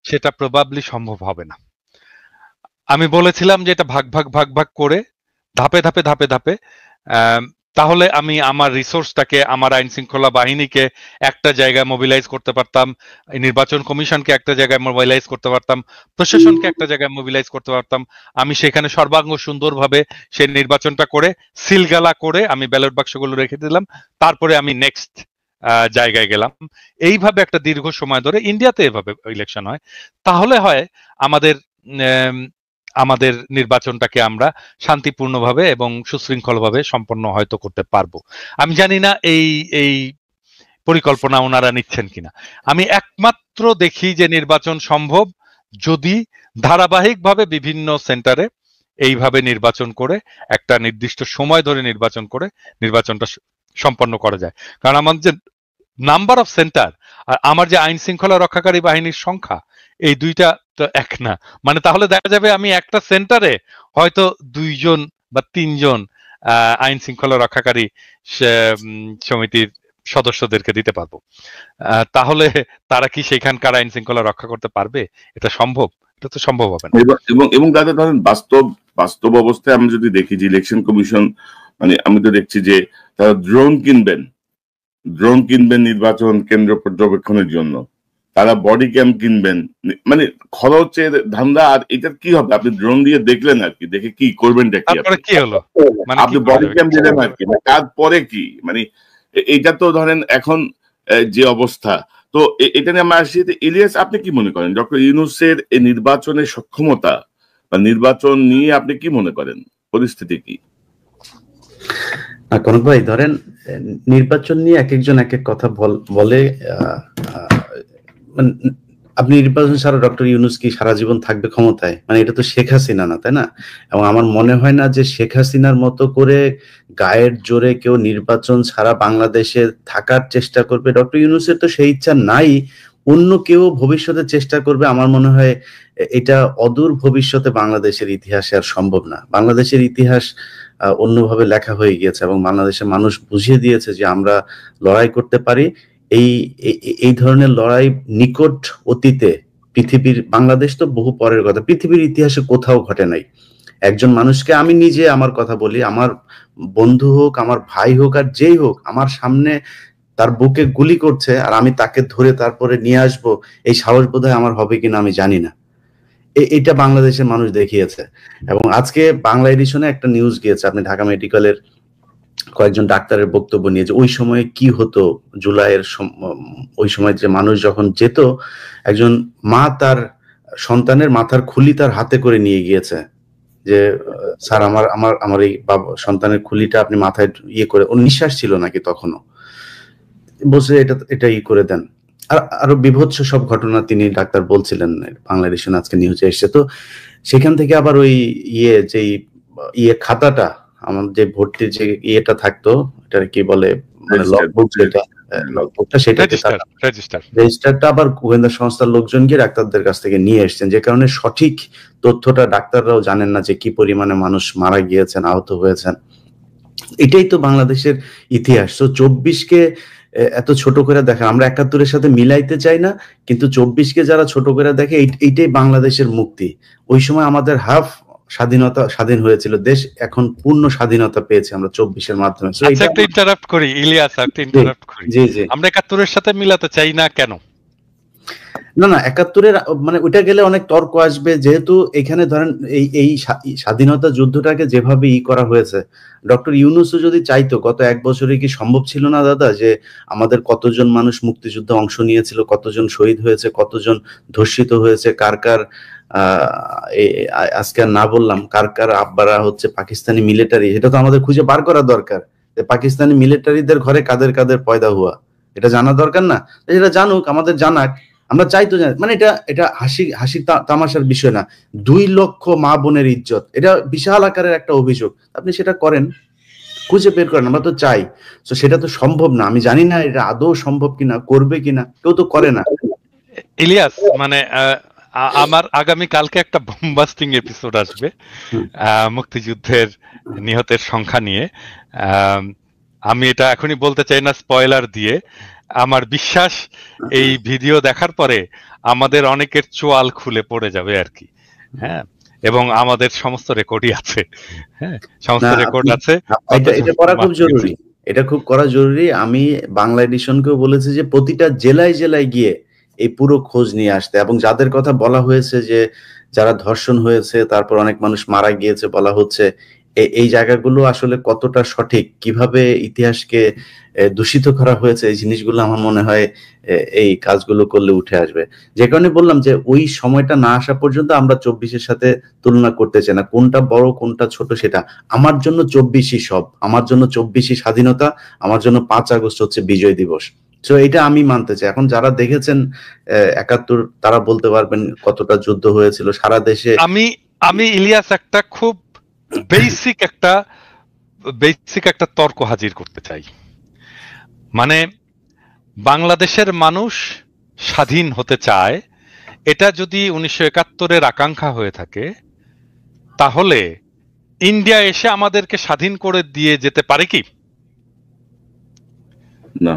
সেটা প্রবাবলি সম্ভব হবে না। আমি বলেছিলাম যে এটা ভাগ ভাগ ভাগ ভাগ করে ধাপে ধাপে ধাপে ধাপে তাহলে আমি আমার রিসোর্সটাকে, আমার আইন শৃঙ্খলা বাহিনীকে একটা জায়গায় মোবিলাইজ করতে পারতাম, নির্বাচন কমিশনকে একটা জায়গায় মোবিলাইজ করতে পারতাম, প্রশাসনকে একটা জায়গায় মোবিলাইজ করতে পারতাম। আমি সেখানে সর্বাঙ্গ সুন্দরভাবে সেই নির্বাচনটা করে সিলগালা করে আমি ব্যালট বাক্সগুলো রেখে দিলাম, তারপরে আমি নেক্সট জায়গায় গেলাম। এইভাবে একটা দীর্ঘ সময় ধরে ইন্ডিয়াতে এভাবে ইলেকশন হয়। তাহলে হয় আমাদের আমাদের নির্বাচনটাকে আমরা শান্তিপূর্ণভাবে এবং সুশৃঙ্খলভাবে সম্পন্ন হয়তো করতে পারবো। আমি জানি না এই এই পরিকল্পনা ওনারা নিচ্ছেন কিনা। আমি একমাত্র দেখি যে নির্বাচন সম্ভব যদি ধারাবাহিকভাবে বিভিন্ন সেন্টারে এইভাবে নির্বাচন করে একটা নির্দিষ্ট সময় ধরে নির্বাচন করে নির্বাচনটা সম্পন্ন করা যায়। কারণ আমাদের যে নাম্বার অফ সেন্টার আর আমার যে আইন শৃঙ্খলা রক্ষাকারী বাহিনীর সংখ্যা, এই দুইটা তো এক না। মানে তাহলে দেখা যাবে আমি একটা সেন্টারে হয়তো 2 জন বা 3 জন আইন শৃঙ্খলা রক্ষাকারী সমিতির সদস্যদেরকে দিতে পারবো। তাহলে তারা কি সেখানকার আইন শৃঙ্খলা রক্ষা করতে পারবে? এটা সম্ভব? এটা তো সম্ভব হবে না। এবং দাদা ধরেন বাস্তব অবস্থায় আমরা যদি দেখি যে ইলেকশন কমিশন, মানে আমি তো দেখছি যে তারা ড্রোন কিনবেন নির্বাচন কেন্দ্র পর্যবেক্ষণের জন্য, তারা বডি ক্যাম কিনবেন, মানে খরচের ধান্দা। আর এটার কি হবে? আপনি ড্রোন দিয়ে দেখলেন আর কি, দেখে কি করবেন, কি হলো আপনি বডি ক্যাম দিলেন আর কি, তারপরে কি? মানে এইটা তো ধরেন এখন যে অবস্থা, তো এটা নিয়ে আমরা আসি। ইলিয়াস, আপনি কি মনে করেন ডক্টর ইউনূসের এই নির্বাচনের সক্ষমতা বা নির্বাচন নিয়ে আপনি কি মনে করেন, পরিস্থিতি কি? কনক ভাই, ধরেন নির্বাচন নিয়ে এক একজন এক এক কথা বলে। আপনি নির্বাচন ছাড়া ডক্টর ইউনূস কি সারা জীবন থাকবে ক্ষমতায়? মানে এটা তো শেখ হাসিনা না, তাই না? এবং আমার মনে হয় না যে শেখ হাসিনার মতো করে গায়ের জোরে কেউ নির্বাচন ছাড়া বাংলাদেশে থাকার চেষ্টা করবে। ডক্টর ইউনূসের তো সেই ইচ্ছা নাই। অন্য কেউ ভবিষ্যতে চেষ্টা করবে, আমার মনে হয় এটা অদূর ভবিষ্যতে বাংলাদেশের ইতিহাসে আর সম্ভব না। বাংলাদেশের ইতিহাস অন্যভাবে লেখা হয়ে গিয়েছে এবং বাংলাদেশের মানুষ বুঝিয়ে দিয়েছে যে আমরা লড়াই করতে পারি। এই ধরনের লড়াই নিকট অতীতে পৃথিবীর, বাংলাদেশ তো বহু পরের কথা, পৃথিবীর ইতিহাসে কোথাও ঘটে নাই। একজন মানুষকে, আমি নিজে আমার কথা বলি, আমার বন্ধু হোক, আমার ভাই হোক, আর যেই হোক, আমার সামনে তার বুকে গুলি করছে আর আমি তাকে ধরে তারপরে নিয়ে আসবো, এই সাহস বোধহয় আমার হবে কিনা আমি জানি না। এটা বাংলাদেশের মানুষ দেখিয়েছে। এবং আজকে বাংলা এডিশনে একটা নিউজ গিয়েছে, আপনি ঢাকা মেডিকেলের কয়েকজন ডাক্তারের বক্তব্য নিয়ে, যে ওই সময় কি হতো, জুলাইয়ের ওই সময় যে মানুষ যখন যেত, একজন মা তার সন্তানের মাথার খুলি তার হাতে করে নিয়ে গিয়েছে, যে স্যার আমার এই সন্তানের খুলিটা আপনি মাথায় ইয়ে করে, ওর নিঃশ্বাস ছিল নাকি তখনও, বলছে এটা ই করে দেন। আর আরো বিভৎস সব ঘটনা তিনি ডাক্তার বলছিলেন, বাংলা এডিশন আজকে নিউজে এসছে। তো সেখান থেকে আবার ওই খাতাটা, আমাদের যে ভর্তির যে ইয়েটা থাকতো, এটা কি বলে, মানে লগবুক, যেটা লগবুকটা, রেজিস্টারটা আবার গোয়েন্দা সংস্থার লোকজন গিয়ে ডাক্তারদের কাছ থেকে নিয়ে এসছেন, যে কারণে সঠিক তথ্যটা ডাক্তাররাও জানেন না যে কি পরিমাণে মানুষ মারা গিয়েছেন, আহত হয়েছেন। এটাই তো বাংলাদেশের ইতিহাস। তো 24কে এত ছোট করে দেখে, আমরা 71-এর সাথে মিলাইতে চাই না, কিন্তু 24কে যারা ছোট করে দেখে, এইটাই বাংলাদেশের মুক্তি। ওই সময় আমাদের হাফ স্বাধীন হয়েছিল দেশ, এখন পূর্ণ স্বাধীনতা পেয়েছে আমরা 24-এর মাধ্যমে। একটা ইন্টারাপ্ট করি ইলিয়াস, জি জি, আমরা 71-এর সাথে মিলাতে চাই না কেন? না 71-এর মানে ওইটা গেলে অনেক তর্ক আসবে, যেহেতু এখানে ধরেন এই স্বাধীনতা যুদ্ধটাকে যেভাবে করা হয়েছে, ডক্টর ইউনূসও যদি চাইতো, গত 1 বছরে কি সম্ভব ছিল না দাদা, যে আমাদের কতজন মানুষ মুক্তিযুদ্ধে অংশ নিয়েছিল, কতজন শহীদ হয়েছে, কতজন ধর্ষিত হয়েছে, কার আজকে না বললাম কার আব্বারা হচ্ছে পাকিস্তানি মিলিটারি, এটা তো আমাদের খুঁজে বার করা দরকার, যে পাকিস্তানি মিলিটারিদের ঘরে কাদের কাদের পয়দা হওয়া, এটা জানা দরকার না? এটা জানুক, আমাদের জানাক, আমরা চাইতো জানি। মানে এটা হাসি তামাশার বিষয় না। 2 লক্ষ মা বোনের ইজ্জত, এটা বিশাল আকারের একটা অভিযোগ। আপনি সেটা করেন, খুঁজে বের করেন, আমরা তো চাই। তো সেটা তো সম্ভব না, আমি জানি না এটা আদৌ সম্ভব কিনা, করবে কিনা, কেউ তো করে না। ইলিয়াস, মানে আমার আগামী কালকে একটা বোমবাস্টিং এপিসোড আসবে মুক্তিযুদ্ধের নিহতের সংখ্যা নিয়ে। আমি এটা এখনই বলতে চাই না স্পয়লার দিয়ে। আমার বিশ্বাস এই ভিডিও দেখার পরে আমাদের অনেকের চোয়াল খুলে পড়ে যাবে আর কি। হ্যাঁ, এবং আমাদের সমস্ত রেকর্ডই আছে। হ্যাঁ, সমস্ত রেকর্ড আছে। এটা করা খুব জরুরি, এটা খুব করা জরুরি। আমি বাংলা এডিশনকেও বলেছি যে প্রতিটা জেলায় জেলায় গিয়ে এই পুরো খোঁজ নিয়ে আসতে, এবং যাদের কথা বলা হয়েছে যে যারা ধর্ষণ হয়েছে, তারপর অনেক মানুষ মারা গিয়েছে বলা হচ্ছে, এই জায়গাগুলো আসলে কতটা সঠিক, কিভাবে ইতিহাসকে দূষিত করা হয়েছে, এই জিনিসগুলো আমার মনে হয় এই কাজগুলো করলে উঠে আসবে। যে কারণে বললাম যে ওই সময়টা না আসা পর্যন্ত আমরা 24-এর সাথে তুলনা করতে চাই না, কোনটা বড় কোনটা ছোট সেটা। আমার জন্য 24ই সব, আমার জন্য 24ই স্বাধীনতা, আমার জন্য 5 আগস্ট হচ্ছে বিজয় দিবস। তো এটা আমি মানতে চাই। এখন যারা দেখেছেন 71, তারা বলতে পারবেন কতটা যুদ্ধ হয়েছিল সারা দেশে। আমি ইলিয়াস একটা খুব বেসিক একটা তর্ক হাজির করতে চাই। মানে বাংলাদেশের মানুষ স্বাধীন হতে চায়, এটা যদি 1971-এর আকাঙ্ক্ষা হয়ে থাকে, তাহলে ইন্ডিয়া এসে আমাদেরকে স্বাধীন করে দিয়ে যেতে পারে কি? না,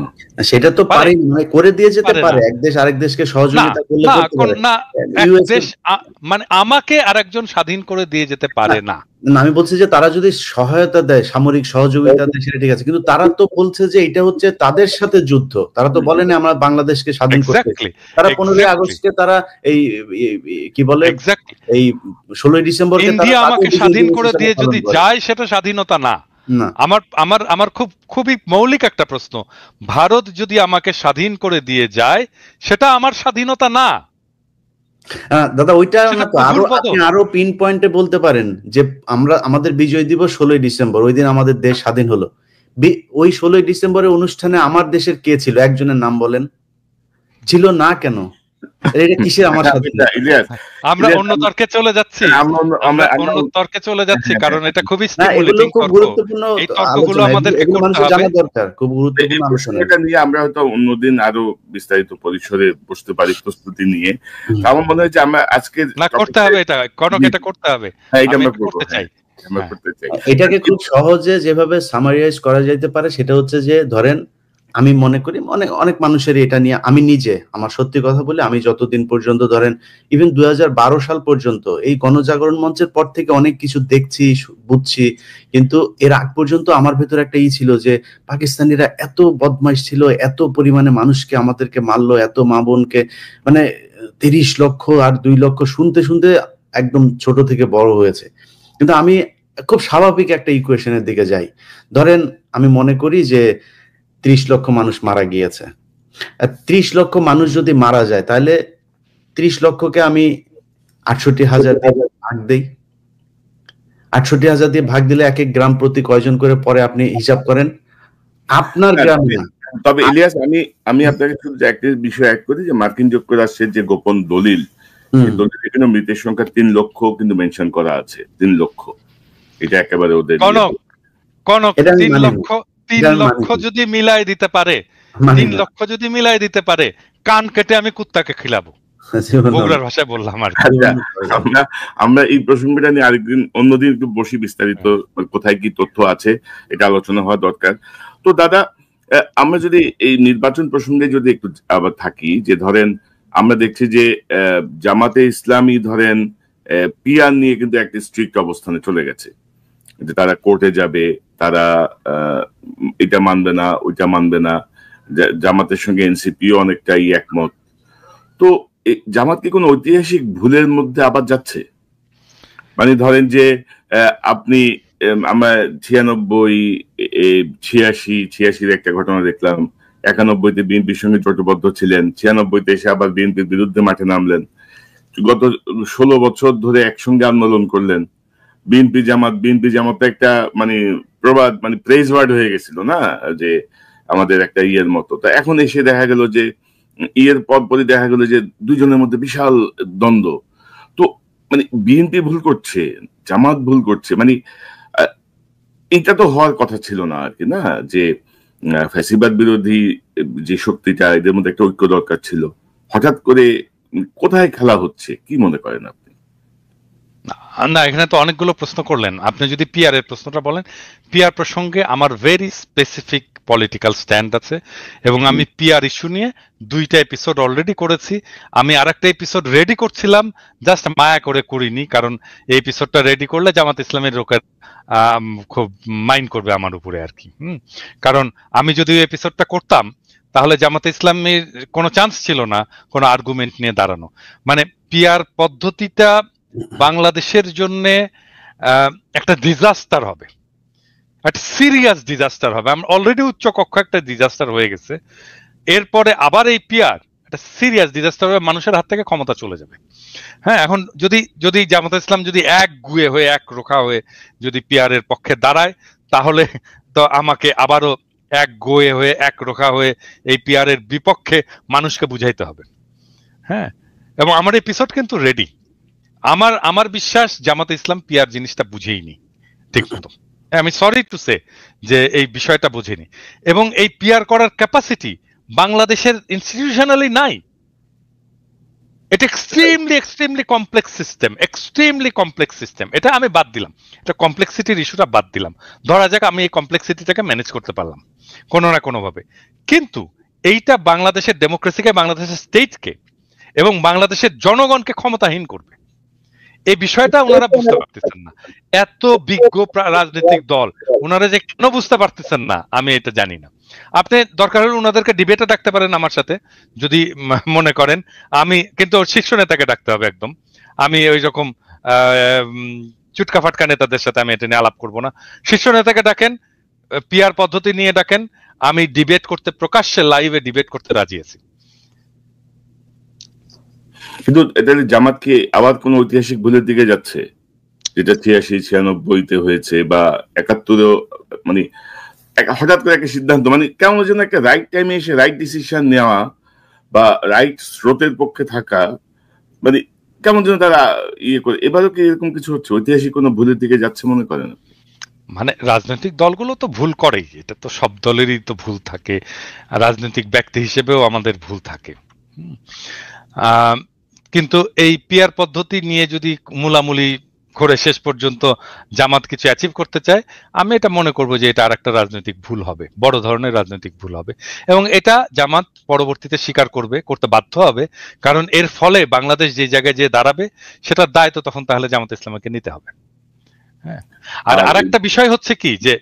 সেটা তো পারে, মানে করে দিয়ে যেতে পারে। এক দেশ আরেক দেশকে সহযোগিতা করলে করতে পারে না, এক দেশ মানে আমাকে আরেকজন স্বাধীন করে দিয়ে যেতে পারে না। আমি বলছি যে তারা যদি সহায়তা দেয়, সামরিক সহযোগিতা দেয়, সেটা ঠিক আছে, কিন্তু তারা তো বলছে যে এটা হচ্ছে তাদের সাথে যুদ্ধ। তারা তো বলে না আমরা বাংলাদেশকে স্বাধীন করতে। তারা 15 আগস্টে তারা এই কি বলে এই 16 ডিসেম্বর ইন্ডিয়া আমাকে স্বাধীন করে দিয়ে যদি যায়, সেটা স্বাধীনতা না। আমার খুবই মৌলিক একটা প্রশ্ন, ভারত যদি আমাকে স্বাধীন করে দিয়ে যায়, সেটা আমার স্বাধীনতা না? দাদা ওইটা আপনি আরো পিন পয়েন্টে বলতে পারেন যে আমাদের বিজয় দিবস 16 ডিসেম্বর, ওই দিন আমাদের দেশ স্বাধীন হলো। ওই 16 ডিসেম্বরের অনুষ্ঠানে আমার দেশের কে ছিল? একজনের নাম বলেন। ছিল না কেন? এটা কিসের আমার স্বাধীনতা? আমরা অন্য তর্কে চলে যাচ্ছি, কারণ এটা খুবই স্টিমুলেটিং তর্ক। এই তর্কগুলো আমাদেরকে করতে হবে, জানা দরকার, খুব গুরুত্বপূর্ণ আলোচনা। এটা নিয়ে আমরা হয়তো অন্যদিন আরো বিস্তারিত পরিসরে বসতে পারি প্রস্তুতি নিয়ে। আমার মনে হয় যে আমরা আজকে না করতে হবে, এটা এটা করতে হবে, আমি করতে চাই। এটাকে খুব সহজে যেভাবে সামারাইজ করা যেতে পারে সেটা হচ্ছে যে, ধরেন আমি মনে করি অনেক মানুষের এটা নিয়ে, আমি নিজে আমার সত্যি কথা বলে, আমি যতদিন পর্যন্ত ধরেন ইভেন 2012 সাল পর্যন্ত এই গণজাগরণ মঞ্চের পর থেকে অনেক কিছু দেখছি, বুঝছি, কিন্তু এর আগ পর্যন্ত আমার ভেতর একটা ছিল যে পাকিস্তানিরা এত বদমাইশ ছিল, এত পরিমাণে মানুষকে আমাদেরকে মারলো, এত মা বোনকে, মানে 30 লক্ষ আর 2 লক্ষ শুনতে শুনতে একদম ছোট থেকে বড় হয়েছে। কিন্তু আমি খুব স্বাভাবিক একটা ইকুয়েশনের দিকে যাই। ধরেন আমি মনে করি যে 30 লক্ষ মানুষ মারা গিয়েছে। 30 লক্ষ মানুষ যদি মারা যায়, তাহলে 30 লক্ষকে আমি 68,000 দিয়ে ভাগ দেই। 68,000 দিয়ে ভাগ দিলে এক এক গ্রাম প্রতি কয়জন করে পরে আপনি হিসাব করেন। আপনার গ্রামে না। তবে ইলিয়াস, আমি আপনাকে শুধু একটা বিষয় অ্যাড করি যে মার্কিন যুক্তরাষ্ট্রের যে গোপন দলিল, কিন্তু মৃতের সংখ্যা 3 লক্ষ কিন্তু মেনশন করা আছে। 3 লক্ষ, এটা একেবারে ওদের 3 লক্ষ যদি মিলাই দিতে পারে, 3 লক্ষ যদি মিলাই দিতে পারে, কান কেটে আমি কুত্তাকে খিলাবো, বগুড়ার ভাষায় বললাম আর কি। আমরা এই প্রসঙ্গটা নিয়ে আরেকদিন অন্যদিন একটু বসি, বিস্তারিত কোথায় কি তথ্য আছে এটা আলোচনা হওয়া দরকার। তো দাদা, আমরা যদি এই নির্বাচন প্রসঙ্গে যদি একটু আবার থাকি, যে ধরেন আমরা দেখছি যে জামাতে ইসলামী ধরেন পিআর নিয়ে কিন্তু একটা স্ট্রিক্ট অবস্থানে চলে গেছে, যে তারা কোর্টে যাবে, তারা এটা মানবে না, ওইটা মানবে না। জামাতের সঙ্গে এনসিপিও অনেকটাই একমত। তো জামাত কি কোনো ঐতিহাসিক ভুলের মধ্যে আবার যাচ্ছে? মানে ধরেন যে আপনি আমরা 86 একটা ঘটনা দেখলাম, 91-তে বিএনপির সঙ্গে জোটবদ্ধ ছিলেন, 96-তে এসে আবার বিএনপির বিরুদ্ধে মাঠে নামলেন, গত 16 বছর ধরে একসঙ্গে আন্দোলন করলেন। বিএনপি জামাত একটা মানে প্রবাদ, মানে প্রেজ ওয়ার্ড হয়ে গেছিল না, যে আমাদের একটা ইয়ের মতো। তো এখন এসে দেখা গেল যে ইয়ের পরপরই দেখা গেল যে দুজনের মধ্যে বিশাল দ্বন্দ্ব। তো মানে বিএনপি ভুল করছে, জামাত ভুল করছে, মানে এটা তো হওয়ার কথা ছিল না আর কি, না? যে ফ্যাসিবাদ বিরোধী যে শক্তিটা, এদের মধ্যে একটা ঐক্য দরকার ছিল। হঠাৎ করে কোথায় খেলা হচ্ছে, কি মনে করেন আপনি? না, এখানে তো অনেকগুলো প্রশ্ন করলেন। আপনি যদি পিআর এর প্রশ্নটা বলেন, পিআর প্রসঙ্গে আমার ভেরি স্পেসিফিক পলিটিক্যাল স্ট্যান্ড আছে, এবং আমি পিআর ইস্যু নিয়ে 2টা এপিসোড অলরেডি করেছি। আমি আরেকটা এপিসোড রেডি করছিলাম, জাস্ট মায়া করে করিনি, কারণ এই এপিসোডটা রেডি করলে জামাত ইসলামের লোকের খুব মাইন্ড করবে আমার উপরে আর কি। কারণ আমি যদি ওই এপিসোডটা করতাম, তাহলে জামাতে ইসলামের কোনো চান্স ছিল না কোনো আর্গুমেন্ট নিয়ে দাঁড়ানো। মানে পিআর পদ্ধতিটা বাংলাদেশের জন্য একটা ডিজাস্টার হবে, একটা সিরিয়াস ডিজাস্টার হবে। আমরা অলরেডি উচ্চ কক্ষ একটা ডিজাস্টার হয়ে গেছে, এরপরে আবার এই পিআর একটা সিরিয়াস ডিজাস্টার হবে, মানুষের হাত থেকে ক্ষমতা চলে যাবে। হ্যাঁ, এখন যদি জামাত ইসলাম যদি এক গুয়ে হয়ে এক রোখা হয়ে যদি পিআর এর পক্ষে দাঁড়ায়, তাহলে তো আমাকে আবারও এক গোয়ে হয়ে এক রোখা হয়ে এই পিআর এর বিপক্ষে মানুষকে বুঝাইতে হবে। হ্যাঁ, এবং আমার এপিসোড কিন্তু রেডি। আমার বিশ্বাস জামাতে ইসলাম পিআর জিনিসটা বুঝেইনি ঠিক মতো। আমি সরি টু সে যে এই বিষয়টা বুঝেনি, এবং এই পিআর করার ক্যাপাসিটি বাংলাদেশের ইনস্টিটিউশনালি নাই। এটা এক্সট্রিমলি কমপ্লেক্স সিস্টেম। এটা আমি বাদ দিলাম, এটা কমপ্লেক্সিটির ইস্যুটা বাদ দিলাম। ধরা যাক আমি এই কমপ্লেক্সিটিটাকে ম্যানেজ করতে পারলাম কোনো না কোনো ভাবে, কিন্তু এইটা বাংলাদেশের ডেমোক্রেসিকে, বাংলাদেশের স্টেটকে এবং বাংলাদেশের জনগণকে ক্ষমতাহীন করবে। এই বিষয়টা ওনারা বুঝতে পারতেছেন না। এত বিজ্ঞ রাজনৈতিক দল ওনারা যে কেন বুঝতে পারতেছেন না আমি এটা জানি না। আপনি দরকার হলে ওনাদেরকে ডিবেটে ডাকতে পারেন আমার সাথে যদি মনে করেন। আমি কিন্তু শীর্ষ নেতাকে ডাকতে হবে একদম। আমি ওই রকম চুটকা ফাটকা নেতাদের সাথে আমি এটা নিয়ে আলাপ করবো না। শীর্ষ নেতাকে ডাকেন, পিআর পদ্ধতি নিয়ে ডাকেন, আমি ডিবেট করতে, প্রকাশ্যে লাইভে ডিবেট করতে রাজি আছি। কিন্তু এটা জামাত কি আবার কোন ঐতিহাসিক ভুলের দিকে যাচ্ছে, যেটা 86-96-তে হয়েছে বা 71-এও, মানে হঠাৎ করে একটা সিদ্ধান্ত, মানে কেমন যেন একটা রাইট টাইমে এসে রাইট ডিসিশন নেওয়া বা রাইট স্রোতের পক্ষে থাকা, মানে কেমন যেন তারা ইয়ে করে। এবারও কি এরকম কিছু হচ্ছে, ঐতিহাসিক কোনো ভুলের দিকে যাচ্ছে মনে করেন? মানে রাজনৈতিক দলগুলো তো ভুল করেই, এটা তো সব দলেরই তো ভুল থাকে, রাজনৈতিক ব্যক্তি হিসেবেও আমাদের ভুল থাকে। কিন্তু এই পিআর পদ্ধতি নিয়ে যদি মূলামূলি করে শেষ পর্যন্ত জামাত কিছু অ্যাচিভ করতে চায়, আমি এটা মনে করবো যে এটা আর একটা রাজনৈতিক ভুল হবে, বড় ধরনের রাজনৈতিক ভুল হবে, এবং এটা জামাত পরবর্তীতে স্বীকার করতে বাধ্য হবে। কারণ এর ফলে বাংলাদেশ যে জায়গায় যে দাঁড়াবে সেটার দায় তো তখন তাহলে জামাত ইসলামকে নিতে হবে। হ্যাঁ, আর আরেকটা বিষয় হচ্ছে কি, যে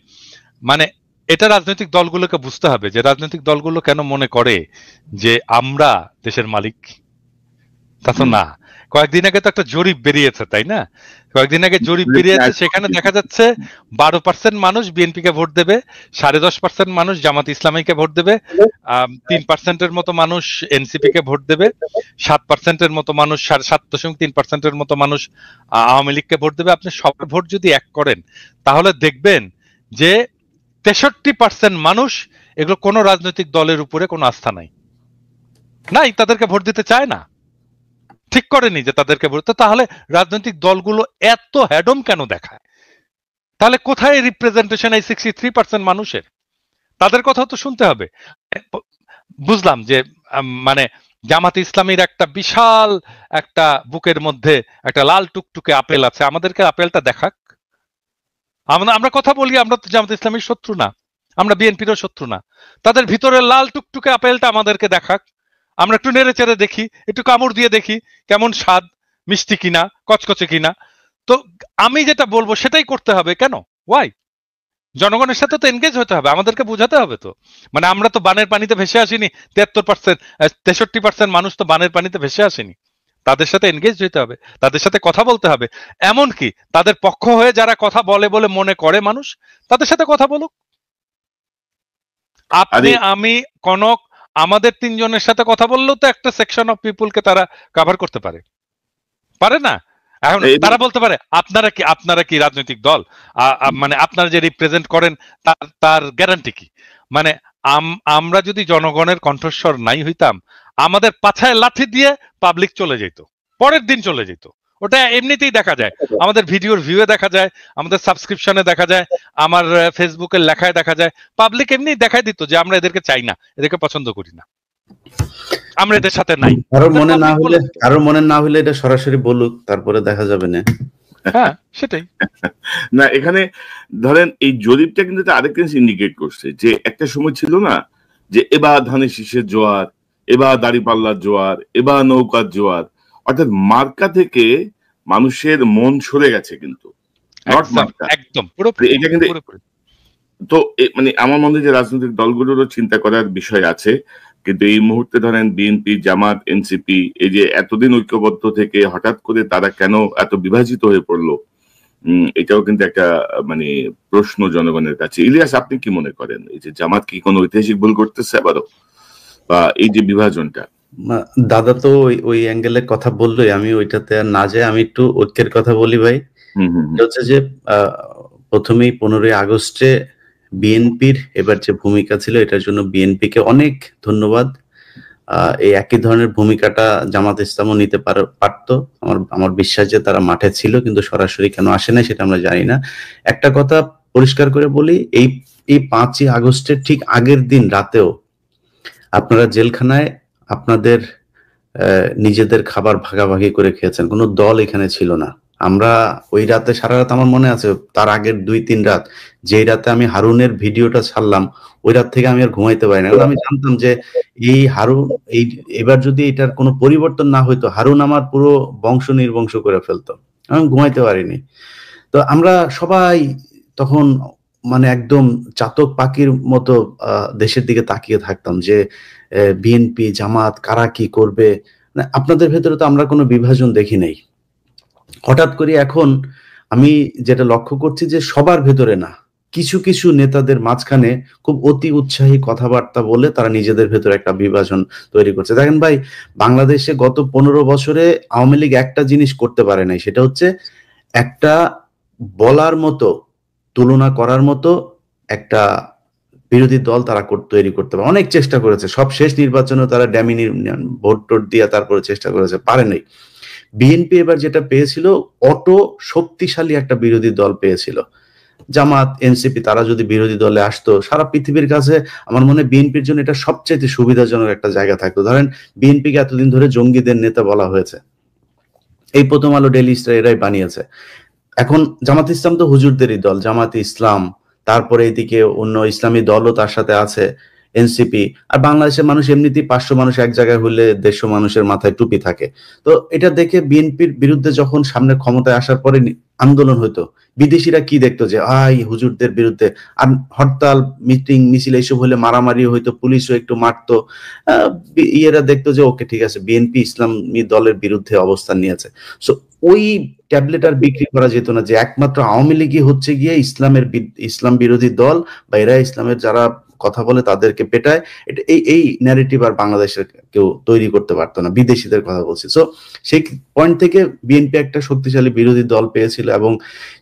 মানে এটা রাজনৈতিক দলগুলোকে বুঝতে হবে যে রাজনৈতিক দলগুলো কেন মনে করে যে আমরা দেশের মালিক। তা তো না। কয়েকদিন আগে তো একটা জরিপ বেরিয়েছে, তাই না? কয়েকদিন আগে জরিপ বেরিয়েছে, সেখানে দেখা যাচ্ছে 12% মানুষ বিএনপি কে ভোট দেবে, 10.5% মানুষ জামাত ইসলামীকে ভোট দেবে, 3%-এর মতো মানুষ এনসিপি কে ভোট দেবে, 7%-এর মতো মানুষ, 7.3%-এর মতো মানুষ আওয়ামী লীগকে ভোট দেবে। আপনি সব ভোট যদি এক করেন তাহলে দেখবেন যে 63% মানুষ এগুলো কোনো রাজনৈতিক দলের উপরে কোনো আস্থা নাই, তাদেরকে ভোট দিতে চায় না, ঠিক করেনি যে তাদেরকে ভোট। তাহলে রাজনৈতিক দলগুলো এত হ্যাডম কেন দেখায়? তাহলে কোথায় রিপ্রেজেন্টেশন এই 63% মানুষের? তাদের কথা তো শুনতে হবে। বুঝলাম যে মানে জামাত ইসলামীর একটা বিশাল একটা বুকের মধ্যে একটা লাল টুকটুকে আপেল আছে, আমাদেরকে আপেলটা দেখাক। আমরা কথা বলি, আমরা তো জামাত ইসলামীর শত্রু না, আমরা বিএনপিরও শত্রু না। তাদের ভিতরে লাল টুকটুকে আপেলটা আমাদেরকে দেখাক, আমরা একটু নেড়ে চেড়ে দেখি, একটু কামড় দিয়ে দেখি কেমন স্বাদ, মিষ্টি কিনা, কচকচে কিনা। তো আমি যেটা বলবো সেটাই করতে হবে। কেন? ওয়াই? জনগণের সাথে তো এনগেজ হতে হবে, আমাদেরকে বোঝাতে হবে তো। মানে আমরা তো বানের পানিতে ভেসে আসিনি, 63% মানুষ তো বানের পানিতে ভেসে আসেনি। তাদের সাথে এনগেজ হতে হবে, তাদের সাথে কথা বলতে হবে। এমনকি তাদের পক্ষ হয়ে যারা কথা বলে বলে মনে করে মানুষ, তাদের সাথে কথা বলুক। আপনি, আমি, কনক, আমাদের 3 জনের সাথে কথা বললেও তো একটা সেকশন অফ পিপুলকে তারা কভার করতে পারে না? এখন তারা বলতে পারে আপনারা কি রাজনৈতিক দল, মানে আপনারা যে রিপ্রেজেন্ট করেন তার গ্যারান্টি কি? মানে আমরা যদি জনগণের কণ্ঠস্বর নাই হইতাম, আমাদের পাছায় লাঠি দিয়ে পাবলিক চলে যেত, পরের দিন চলে যেত। ওটা এমনিতেই দেখা যায়, আমাদের ভিডিওর ভিউয়ে দেখা যায়, আমাদের সাবস্ক্রিপশনে দেখা যায়, আমার ফেসবুকের লেখায় দেখা যায়। পাবলিক এমনি দেখাই দিত যে আমরা এদেরকে চাই না, এদেরকে পছন্দ করি না, আমরা এদের সাথে নাই। কারোর মনে না হলে এটা সরাসরি বলুক, তারপরে দেখা যাবে না। হ্যাঁ, সেটাই। না, এখানে ধরেন এই জরিপটা কিন্তু আরেকটা জিনিস ইন্ডিকেট করছে যে একটা সময় ছিল না যে এবার ধানের শীষের জোয়ার, এবার দাঁড়িপাল্লার জোয়ার, এবার নৌকার জোয়ার, অর্থাৎ মার্কা থেকে মানুষের মন সরে গেছে কিন্তু, নট একদম, মার্কা। একদম পুরোপুরি, এটা কিন্তু পুরোপুরি। তো মানে আমার মনে হয় যে রাজনৈতিক দলগুলোরও চিন্তা করার বিষয় আছে, কিন্তু এই মুহূর্তে ধরেন বিএনপি, জামাত, এনসিপি এই যে এতদিন ঐক্যবদ্ধ থেকে হঠাৎ করে তারা কেন এত বিভাজিত হয়ে পড়লো, এটাও কিন্তু একটা মানে প্রশ্ন জনগণের কাছে। ইলিয়াস, আপনি কি মনে করেন এই যে জামাত কি কোনো ঐতিহাসিক ভুল করতেছে আবারও, বা এই যে বিভাজনটা? দাদা তো ওই অ্যাঙ্গেলের কথা বললোই, আমি ওইটাতে আর না যাই, আমি একটু ঐক্যের কথা বলি ভাই। হচ্ছে যে প্রথমেই 15ই আগস্টে বিএনপির এবার যে ভূমিকা ছিল, এটার জন্য বিএনপিকে অনেক ধন্যবাদ। এই একই ধরনের ভূমিকাটা জামাত ইসলামও নিতে পারতো। আমার বিশ্বাস যে তারা মাঠে ছিল, কিন্তু সরাসরি কেন আসে না সেটা আমরা জানি না। একটা কথা পরিষ্কার করে বলি, এই 5ই আগস্টের ঠিক আগের দিন রাতেও আপনারা জেলখানায় আপনাদের নিজেদের খাবার ভাগাভাগি করে খেয়েছেন, কোনো দল এখানে ছিল না। আমরা ওই রাতে সারা রাত, আমার মনে আছে তার আগের 2-3 রাত, যেই রাতে আমি হারুনের ভিডিওটা ছাড়লাম, ওই রাত থেকে আমি আর ঘুমাইতে পারি না। কারণ আমি জানতাম যে এই হারুন, এবার যদি এটার কোনো পরিবর্তন না হইতো, হারুন আমার পুরো বংশ নির্বংশ করে ফেলতো। আমি ঘুমাইতে পারিনি। তো আমরা সবাই তখন মানে একদম চাতক পাখির মতো দেশের দিকে তাকিয়ে থাকতাম যে বিএনপি, জামাত কারা কি করবে। আপনাদের ভেতরে তো আমরা কোনো বিভাজন দেখি নাই। হঠাৎ করে এখন আমি যেটা লক্ষ্য করছি যে সবার ভেতরে না, কিছু কিছু নেতাদের মাঝখানে খুব অতি উৎসাহী কথাবার্তা বলে তারা নিজেদের ভেতরে একটা বিভাজন তৈরি করছে। দেখেন ভাই, বাংলাদেশে গত 15 বছরে আওয়ামী লীগ একটা জিনিস করতে পারে নাই, সেটা হচ্ছে একটা বলার মতো, তুলনা করার মতো একটা বিরোধী দল তারা তৈরি করতে পারে। অনেক চেষ্টা করেছে, সব শেষ নির্বাচনে তারা ড্যামিনি ভোট টোট দিয়ে তারপরে চেষ্টা করেছে, পারে নাই। বিএনপি এবার যেটা পেয়েছিল, অটো শক্তিশালী একটা বিরোধী দল পেয়েছিল। জামাত, এনসিপি তারা যদি বিরোধী দলে আসতো, সারা পৃথিবীর কাছে আমার মনে হয় বিএনপির জন্য এটা সবচেয়ে সুবিধাজনক একটা জায়গা থাকতো। ধরেন বিএনপিকে এতদিন ধরে জঙ্গিদের নেতা বলা হয়েছে, এই প্রথম আলো, ডেইলি স্টার এরাই বানিয়েছে। এখন জামাত ইসলাম তো হুজুরদেরই দল, জামাত ইসলাম, তারপরে এইদিকে অন্য ইসলামী দলও তার সাথে আছে, এনসিপি। আর বাংলাদেশের মানুষ এমনিতেই 500 মানুষ এক জায়গায় হলে 150 মানুষের মাথায় টুপি থাকে। তো এটা দেখে বিএনপির বিরুদ্ধে যখন সামনে ক্ষমতায় আসার পরে আন্দোলন হইতো, বিদেশিরা কি দেখতো যে হুজুরদের বিরুদ্ধে। আর হরতাল, মিটিং, মিছিল এইসব হলে মারামারি হইতো, পুলিশও একটু মারতো। ইয়েরা দেখতো যে ওকে ঠিক আছে, বিএনপি ইসলামী দলের বিরুদ্ধে অবস্থান নিয়েছে। সো ওই ট্যাবলেট আর বিক্রি করা যেত না যে একমাত্র আওয়ামী লীগই হচ্ছে গিয়ে ইসলাম বিরোধী দল, বা এরা ইসলামের যারা কথা বলে তাদেরকে পেটায়। এটা এই ন্যারেটিভ আর বাংলাদেশের কেউ তৈরি করতে পারতো না, বিদেশিদের কথা বলছি। সো সেই পয়েন্ট থেকে বিএনপি একটা শক্তিশালী বিরোধী দল পেয়েছিল, এবং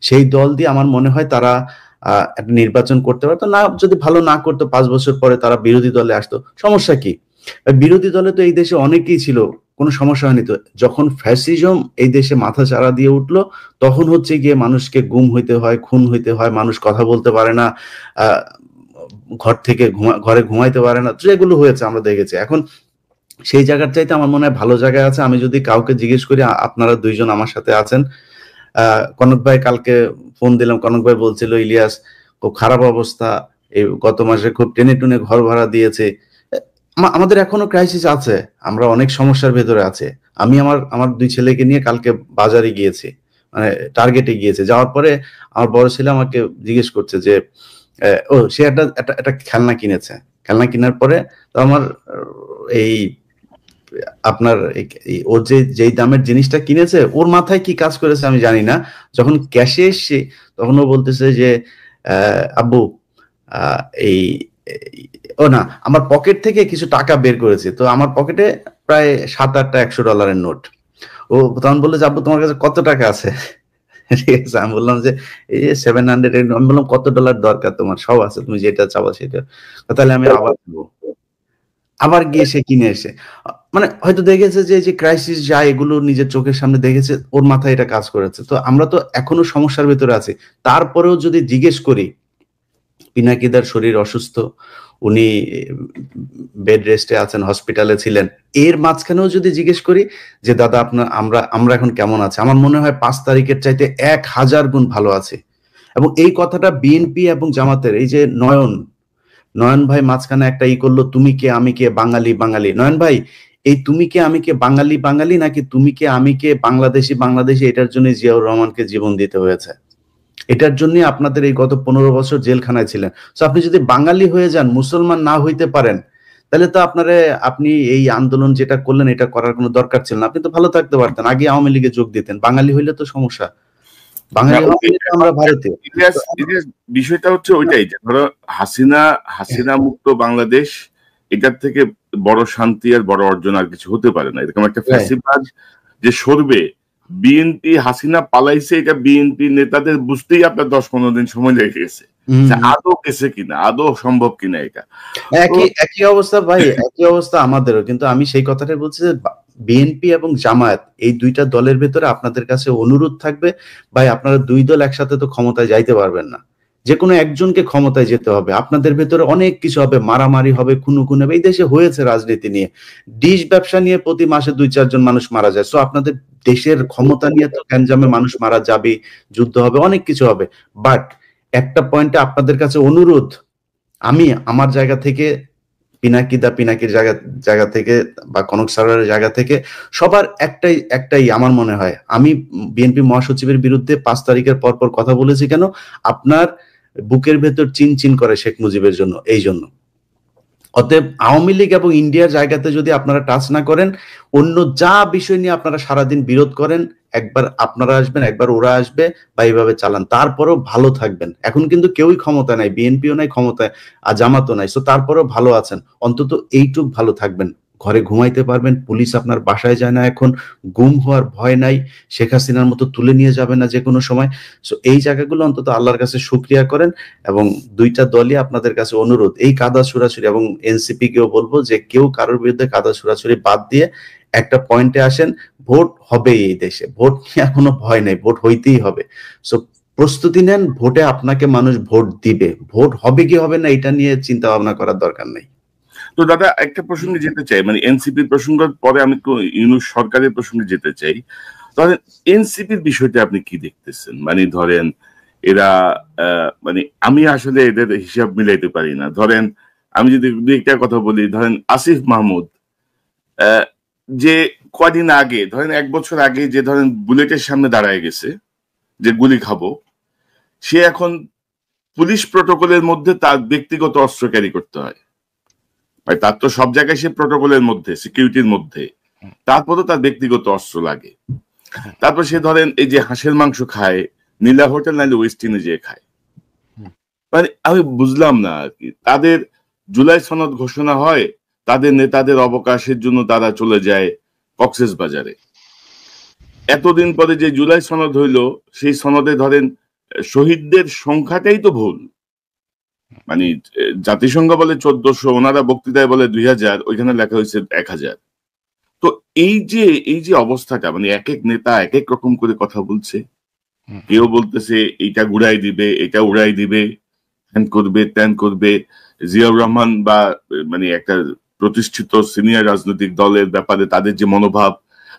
সেই দল দিয়ে আমার মনে হয় তারা একটা নির্বাচন করতে পারতো। না, যদি ভালো না করতো 5 বছর পরে তারা বিরোধী দলে আসতো, সমস্যা কি? বিরোধী দলে তো এই দেশে অনেকেই ছিল, কোনো সমস্যা হয়নি। তো যখন ফ্যাসিজম এই দেশে মাথা চাড়া দিয়ে উঠলো, তখন হচ্ছে গিয়ে মানুষকে গুম হইতে হয়, খুন হইতে হয়, মানুষ কথা বলতে পারে না, ঘর থেকে ঘরে ঘুমাইতে পারে না, যেগুলো হয়েছে আমরা দেখেছি। এখন সেই জায়গার চাইতে আমার মনে হয় ভালো জায়গায় আছে। আমি যদি কাউকে জিজ্ঞেস করি, আপনারা দুইজন আমার সাথে আছেন, কনক ভাই কালকে ফোন দিলাম, কনক ভাই বলছিল ইলিয়াস খুব খারাপ অবস্থা, এই গত মাসে খুব টেনে টুনে ঘর ভাড়া দিয়েছে। আমাদের এখনো ক্রাইসিস আছে, আমরা অনেক সমস্যার ভেতরে আছে। আমি আমার 2 ছেলেকে নিয়ে কালকে বাজারে গিয়েছি, মানে টার্গেটে গিয়েছে। যাওয়ার পরে আমার বড় ছেলে আমাকে জিজ্ঞেস করছে যে সে একটা খেলনা কিনেছে। খেলনা কেনার পরে তো আমার এই আপনার ওর যেই দামের জিনিসটা কিনেছে, ওর মাথায় কি কাজ করেছে আমি জানি না। যখন ক্যাশে এসছে তখন ও বলতেছে যে আব্বু এই ও না, আমার পকেট থেকে কিছু টাকা বের করেছে। তো আমার পকেটে প্রায় 7-8টা $100 নোট। ও তখন বললো যে আব্বু তোমার কাছে কত টাকা আছে? ঠিক আছে, আমি বললাম যে এই যে 700। আমি বললাম কত ডলার দরকার তোমার? সব আছে, তুমি যেটা চাও সেটা। তাহলে আমি আবার দেবো। আবার গিয়ে সে কিনে এসে, মানে হয়তো দেখেছে যে ক্রাইসিস যায়, এগুলো নিজের চোখের সামনে দেখেছে, ওর মাথায় এটা কাজ করেছে। তো আমরা তো এখনো সমস্যার ভেতরে আছি। তারপরেও যদি জিজ্ঞেস করি, পিনাকিদার শরীর অসুস্থ, উনি বেড রেস্টে আছেন, হসপিটালে ছিলেন, এর মাঝখানেও যদি জিজ্ঞেস করি যে দাদা আমরা এখন কেমন আছে, আমার মনে হয় 5 তারিখের চাইতে 1000 গুণ ভালো আছে। এবং এই কথাটা বিএনপি এবং জামাতের, এই যে নয়ন ভাই মাঝখানে একটা করলো, তুমি কে আমি কে বাঙালি বাঙালি। নয়ন ভাই, এই তুমি কে আমি কে বাঙালি বাঙালি নাকি তুমি কে আমি কে বাংলাদেশি বাংলাদেশি, এটার জন্য জিয়াউর রহমানকে জীবন দিতে হয়েছে। এটার জন্য আপনাদের এই গত 15 বছর জেলখানায় ছিলেন। তো আপনি যদি বাঙালি হয়ে যান, মুসলমান না হইতে পারেন, তাহলে তো আপনি এই আন্দোলন যেটা করলেন এটা করার কোনো দরকার ছিল না। আপনি তো ভালো থাকতে পারতেন, আগে আওয়ামী লীগে যোগ দিতেন। বাঙালি হইলে তো সমস্যা, বাঙালি আমরা ভারতীয়। বিষয়টা হচ্ছে ওইটাই যে ধরো হাসিনা মুক্ত বাংলাদেশ, এটার থেকে বড় শান্তি আর বড় অর্জন আর কিছু হতে পারে না। এরকম একটা ফ্যাসিবাদ যে সরবে, বিএনপি হাসিনা পালাইছে, এটা বিএনপি নেতাদের বুঝতেই আপনার 10-15 দিন সময় লেগে গেছে, আদৌ গেছে কিনা, আদৌ সম্ভব কিনা। এটা একই অবস্থা ভাই, একই অবস্থা আমাদেরও। কিন্তু আমি সেই কথাটাই বলছি যে বিএনপি এবং জামায়াত এই দুইটা দলের ভেতরে আপনাদের কাছে অনুরোধ থাকবে, ভাই আপনারা দুই দল একসাথে তো ক্ষমতায় যাইতে পারবেন না, যে কোনো একজনকে ক্ষমতায় যেতে হবে। আপনাদের ভেতরে অনেক কিছু হবে, মারামারি হবে, খুন হবে। এই দেশে হয়েছে রাজনীতি নিয়ে, ডিশ ব্যবসা নিয়ে প্রতি মাসে 2-4 জন মানুষ মারা যায়। সো আপনাদের দেশের ক্ষমতা নিয়ে তো গ্যাঞ্জামে মানুষ মারা যাবে, যুদ্ধ হবে, অনেক কিছু হবে। বাট একটা পয়েন্টে আপনাদের কাছে অনুরোধ, আমি আমার জায়গা থেকে, পিনাকির জায়গা থেকে বা কনক সারারের জায়গা থেকে, সবার একটাই আমার মনে হয়, আমি বিএনপি মহাসচিবের বিরুদ্ধে 5 তারিখের পর কথা বলেছি কেন, আপনার বুকের ভেতর চিন করে শেখ মুজিবের জন্য, এই জন্য। অতএব আওয়ামী লীগ এবং ইন্ডিয়ার জায়গাতে যদি আপনারা টাচ না করেন, অন্য যা বিষয় নিয়ে আপনারা সারাদিন বিরোধ করেন, একবার আপনারা আসবেন, একবার ওরা আসবে, বা এইভাবে চালান, তারপরেও ভালো থাকবেন। এখন কিন্তু কেউই ক্ষমতা নাই, বিএনপিও নাই ক্ষমতায়, আর জামাতও নাই। সো তারপরেও ভালো আছেন, অন্তত এইটুক ভালো থাকবেন, ঘরে ঘুমাইতে পারবেন, পুলিশ আপনার বাসায় যায় না, এখন গুম হওয়ার ভয় নাই, শেখ হাসিনার মতো তুলে নিয়ে যাবে না যে কোনো সময়। সো এই জায়গাগুলো অন্তত আল্লাহর কাছে শুকরিয়া করেন। এবং দুইটা দলই আপনাদের কাছে অনুরোধ, এই কাদা ছুড়াছুড়ি, এবং এনসিপি কেও বলবো যে কেউ কারোর বিরুদ্ধে কাদা ছুড়াছুড়ি বাদ দিয়ে একটা পয়েন্টে আসেন, ভোট হবে এই দেশে, ভোট নিয়ে কোনো ভয় নেই, ভোট হইতেই হবে। সো প্রস্তুতি নেন, ভোটে আপনাকে মানুষ ভোট দিবে, ভোট হবে কি হবে না এটা নিয়ে চিন্তা ভাবনা করার দরকার নেই। তো দাদা একটা প্রসঙ্গে যেতে চাই, মানে এনসিপির প্রসঙ্গের পরে আমি ইউনূস সরকারের প্রসঙ্গে যেতে চাই। ধরেন এনসিপির বিষয়টা আপনি কি দেখতেছেন? মানে ধরেন এরা মানে আমি আসলে এদের হিসাব মিলাইতে পারি না। ধরেন আমি যদি একটা কথা বলি, ধরেন আসিফ মাহমুদ যে কদিন আগে, ধরেন 1 বছর আগে, যে ধরেন বুলেটের সামনে দাঁড়ায় গেছে যে গুলি খাবো, সে এখন পুলিশ প্রটোকলের মধ্যে তার ব্যক্তিগত অস্ত্র ক্যারি করতে হয়। তার তো সব জায়গায় সে প্রটোকলের মধ্যে, সিকিউরিটির মধ্যে, তারপরও তার ব্যক্তিগত অস্ত্র লাগে। তারপর সে ধরেন এই যে হাঁসের মাংস খায়, নীলা হোটেল নাইলে ওয়েস্টিনে যেয়ে খায়। মানে আমি বুঝলাম না আর কি, তাদের জুলাই সনদ ঘোষণা হয়, তাদের নেতাদের অবকাশের জন্য তারা চলে যায় কক্সবাজারে। এতদিন পরে যে জুলাই সনদ হইলো, সেই সনদে ধরেন শহীদদের সংখ্যাটাই তো ভুল। মানে জাতিসংঘ বলে 1400, ওনারা বক্তৃতায় বলে 2000, ওইখানে লেখা হয়েছে 1000। তো এই যে অবস্থাটা, মানে এক এক নেতা এক এক রকম করে কথা বলছে। কেউ বলতেছে এইটা ঘুরাই দিবে, এটা উড়াই দিবে, হ্যান করবে, ত্যান করবে। জিয়াউর রহমান বা মানে একটা প্রতিষ্ঠিত সিনিয়র রাজনৈতিক দলের ব্যাপারে তাদের যে মনোভাব,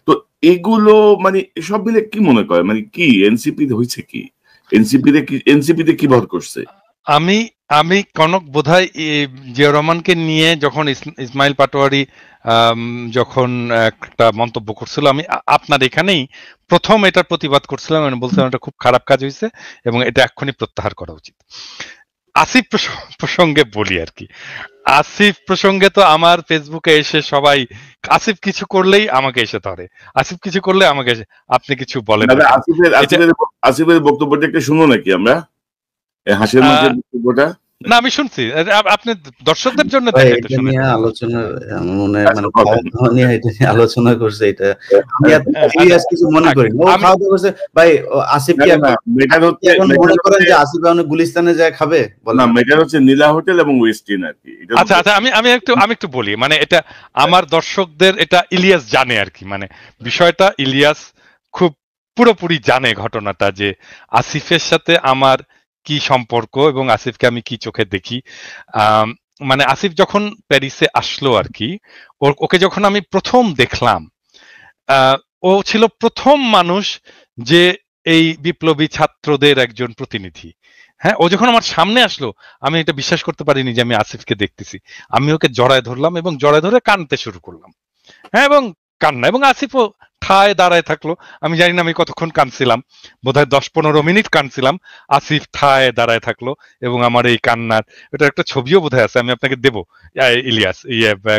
তো এগুলো মানে সব মিলে কি মনে করে, মানে কি এনসিপি হয়েছে কি, এনসিপিতে কি ভর করছে? আমি কনক বোধহয় জিয়াউর রহমানকে নিয়ে যখন ইসমাইল পাটোয়ারি যখন একটা মন্তব্য করছিল, আমি আপনার এখানেই প্রথম এটার প্রতিবাদ করছিলাম, আমি বলছিলাম এটা খুব খারাপ কাজ হয়েছে এবং এটা এক্ষুনি প্রত্যাহার করা উচিত। আসিফ প্রসঙ্গে বলি আর কি, আসিফ প্রসঙ্গে তো আমার ফেসবুকে এসে সবাই আসিফ কিছু করলেই আমাকে এসে ধরে, আসিফ কিছু করলে আমাকে এসে, আপনি কিছু বলেন না। আসিফের বক্তব্যটা একটু শুনো নাকি আমরা, হাসির মাঝের বক্তব্যটা? না আমি শুনছি, আপনি দর্শকদের জন্য আলোচনা মনে মানে আলোচনা করছে, এটা আমি কিছু মনে করি ও খাওয়া দাওয়া করছে। ভাই আসিফ কি মনে করেন যে আসিফ গুলিস্তানে যায় খাবে? না, মেটার হচ্ছে নীলা হোটেল এবং ওয়েস্টিন আর কি। আচ্ছা আমি একটু বলি, মানে এটা আমার দর্শকদের, এটা ইলিয়াস জানে আর কি, মানে বিষয়টা ইলিয়াস খুব পুরোপুরি জানে ঘটনাটা, যে আসিফের সাথে আমার কি সম্পর্ক এবং আসিফকে আমি কি চোখে দেখি। মানে আসিফ যখন প্যারিসে আসলো আর কি, ওকে যখন আমি প্রথম দেখলাম, ও ছিল প্রথম মানুষ যে এই বিপ্লবী ছাত্রদের একজন প্রতিনিধি। হ্যাঁ, ও যখন আমার সামনে আসলো, আমি এটা বিশ্বাস করতে পারিনি যে আমি আসিফকে দেখতেছি। আমি ওকে জড়ায় ধরলাম এবং জড়ায় ধরে কাঁদতে শুরু করলাম। হ্যাঁ, এবং কান্না, এবং আসিফও ঠায় দাঁড়ায় থাকলো। আমি জানি না আমি কতক্ষণ কাঁদছিলাম, বোধহয় 10-15 মিনিট কাঁদছিলাম। আসিফ ঠায় দাঁড়ায় থাকলো এবং আমার এই কান্নার এটা একটা ছবিও বোধহয় আছে, আমি আপনাকে দেবো, ইলিয়াস,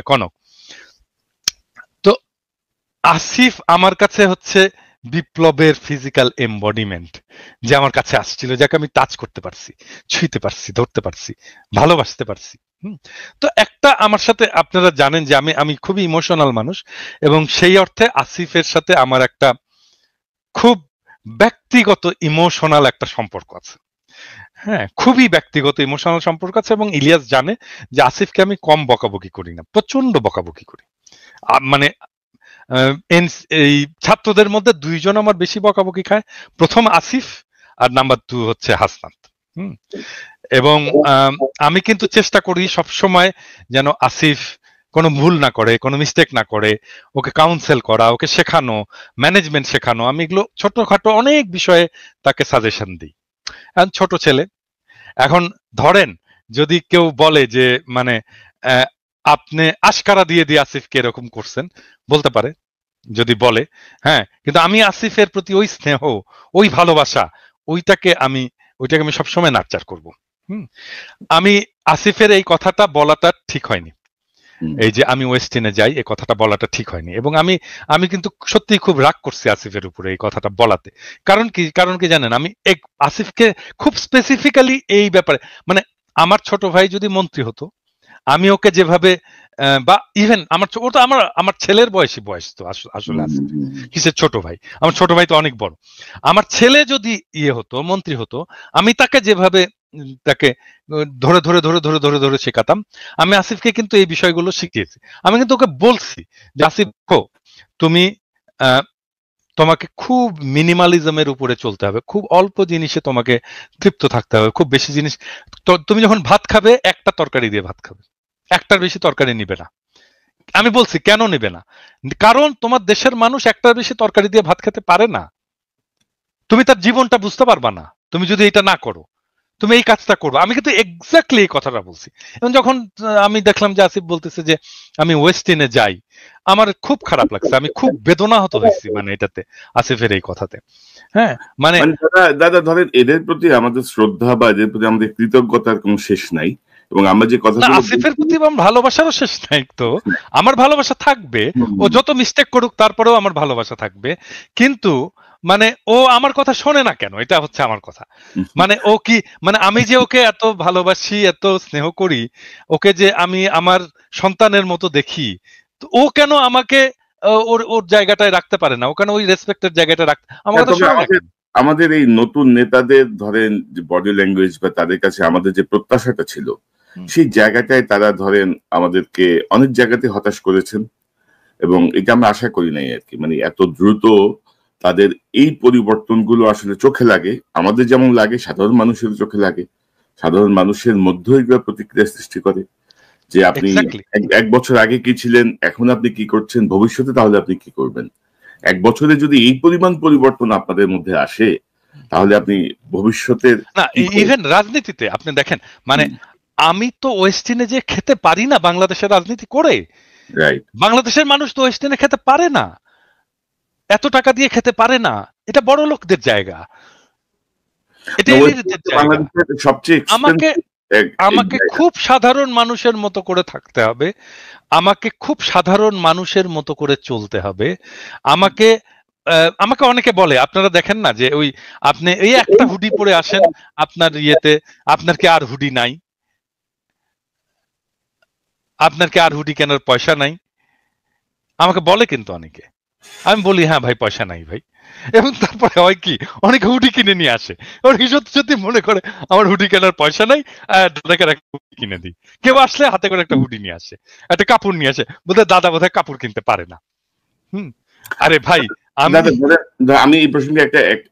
কনক। তো আসিফ আমার কাছে হচ্ছে বিপ্লবের ফিজিক্যাল এমবডিমেন্ট, যে আমার কাছে আসছিল, যাকে আমি টাচ করতে পারছি, ছুঁইতে পারছি, ধরতে পারছি, ভালোবাসতে পারছি। তো একটা আমার সাথে, আপনারা জানেন যে আমি খুবই ইমোশনাল মানুষ, এবং সেই অর্থে আসিফের সাথে আমার একটা খুব ব্যক্তিগত ইমোশনাল একটা সম্পর্ক আছে। হ্যাঁ, খুবই ব্যক্তিগত ইমোশনাল সম্পর্ক আছে, এবং ইলিয়াস জানে যে আসিফকে আমি কম বকাবকি করি না, প্রচন্ড বকাবকি করি। মানে এই ছাত্রদের মধ্যে 2 জন আমার বেশি বকাবকি খায়, প্রথম আসিফ আর নাম্বার 2 হচ্ছে হাসনাত। এবং আমি কিন্তু চেষ্টা করি সবসময় যেন আসিফ কোনো ভুল না করে, কোনো মিস্টেক না করে, ওকে কাউন্সেল করা, ওকে শেখানো, ম্যানেজমেন্ট শেখানো। আমি এগুলো ছোটখাটো অনেক বিষয়ে তাকে সাজেশন দিই। ছোট ছেলে, এখন ধরেন যদি কেউ বলে যে মানে আপনি আশকারা দিয়ে দিয়ে আসিফকে এরকম করছেন, বলতে পারে, যদি বলে, হ্যাঁ, কিন্তু আমি আসিফের প্রতি ওই স্নেহ, ওই ভালোবাসা, ওইটাকে আমি সবসময় নার্চার করব। আমি আসিফের এই কথাটা বলাটা ঠিক হয়নি, এই যে আমি ওয়েস্টিনে যাই, এই কথাটা বলাটা ঠিক হয়নি, এবং আমি কিন্তু সত্যি খুব রাগ করছি আসিফের উপরে এই কথাটা বলাতে। কারণ কি জানেন, আমি আসিফকে খুব স্পেসিফিক্যালি এই ব্যাপারে, মানে আমার ছোট ভাই যদি মন্ত্রী হতো, আমি ওকে যেভাবে, বা ইভেন আমার ছেলের বয়স তো আসলে আসিফ কিসের ছোট ভাই, আমার ছোট ভাই তো অনেক বড়। আমার ছেলে যদি হতো, মন্ত্রী হতো, আমি তাকে যেভাবে তাকে ধরে ধরে ধরে ধরে ধরে ধরে শেখাতাম, আমি আসিফকে কিন্তু এই বিষয়গুলো শিখিয়েছি। আমি কিন্তু ওকে বলছি যে আসিফ, তুমি তোমাকে খুব মিনিমালিজমের উপরে চলতে হবে, খুব অল্প জিনিসে তোমাকে তৃপ্ত থাকতে হবে, খুব বেশি জিনিস, তুমি যখন ভাত খাবে একটা তরকারি দিয়ে ভাত খাবে, একটার বেশি তরকারি নিবে না। আমি বলছি কেন নেবে না, কারণ তোমার দেশের মানুষ একটার বেশি তরকারি দিয়ে ভাত খেতে পারে না। তুমি তার জীবনটা বুঝতে পারবা না তুমি যদি এটা না করো, তুমি এই কাজটা করবে। আমি কিন্তু এক্স্যাক্টলি এই কথাটা বলছি। এবং যখন আমি দেখলাম যে আসিফ বলতেছে যে আমি ওয়েস্টিনে যাই, আমার খুব খারাপ লাগছে, আমি খুব বেদনাহত হয়েছি, মানে এটাতে, আসিফের এই কথাতে। হ্যাঁ, মানে দাদা ধরেন এদের প্রতি আমাদের শ্রদ্ধা বা এদের প্রতি আমাদের কৃতজ্ঞতার কোনো শেষ নাই, এবং আমরা যে কথা আসিফের প্রতি আমার ভালোবাসারও শেষ নাই। তো আমার ভালোবাসা থাকবে, ও যত মিস্টেক করুক তারপরেও আমার ভালোবাসা থাকবে, কিন্তু মানে ও আমার কথা শোনে না কেন, এটা হচ্ছে আমার কথা। মানে ও কি, মানে আমি যে ওকে এত ভালোবাসি, এত স্নেহ করি, ওকে যে আমি আমার সন্তানের মতো দেখি, তো ও কেন আমাকে ওর জায়গাটায় রাখতে পারে না, ও কেন ওই রেসপেক্টের জায়গাটা রাখতে, আমার কথা শোনে না কেন? আমাদের এই নতুন নেতাদের ধরেন যে বডি ল্যাঙ্গুয়েজ বা তাদের কাছে আমাদের যে প্রত্যাশাটা ছিল, সেই জায়গাটায় তারা ধরেন আমাদেরকে অনেক জায়গাতে হতাশ করেছেন, এবং এটা আমরা আশা করি নাই আর কি। মানে এত দ্রুত তাদের এই পরিবর্তনগুলো আসলে চোখে লাগে, আমাদের যেমন লাগে সাধারণ মানুষের চোখে লাগে, সাধারণ মানুষের মধ্যে এগুলো প্রতিক্রিয়া সৃষ্টি করে যে আপনি এক বছর আগে কি ছিলেন, এখন আপনি কি করছেন, ভবিষ্যতে তাহলে আপনি কি করবেন। 1 বছরে যদি এই পরিমাণ পরিবর্তন আপনাদের মধ্যে আসে, তাহলে আপনি ভবিষ্যতের না, ইভেন রাজনীতিতে আপনি দেখেন, মানে আমি তো ওয়েস্টিনে যে খেতে পারি না বাংলাদেশের রাজনীতি করে, বাংলাদেশের মানুষ তো ওয়েস্টিনে খেতে পারে না, এত টাকা দিয়ে খেতে পারে না, এটা বড় লোকদের জায়গা, এটা এলিটদের জায়গা। আমাকে খুব সাধারণ মানুষের মতো করে থাকতে হবে, আমাকে খুব সাধারণ মানুষের মতো করে চলতে হবে। আমাকে অনেকে বলে, আপনারা দেখেন না যে ওই আপনি এই একটা হুডি পরে আসেন আপনার ইয়েতে, আপনার কি আর হুডি নাই, আপনার কি আর হুডি কেনার পয়সা নাই, আমাকে বলে কিন্তু অনেকে। আমি বলি হ্যাঁ ভাই, পয়সা নাই ভাই, এবং তারপরে হয় কি, অনেকে হুডি কিনে নিয়ে আসে, সত্যি মনে করে আমার হুডি কেনার পয়সা নাই, দাদাকে একটা হুডি কিনে দিই। কেউ আসলে হাতে করে একটা হুডি নিয়ে আসে, একটা কাপড় নিয়ে আসে, বোধহয় দাদা বোধহয় কাপড় কিনতে পারে না। আরে ভাই, আমি এই প্রসঙ্গে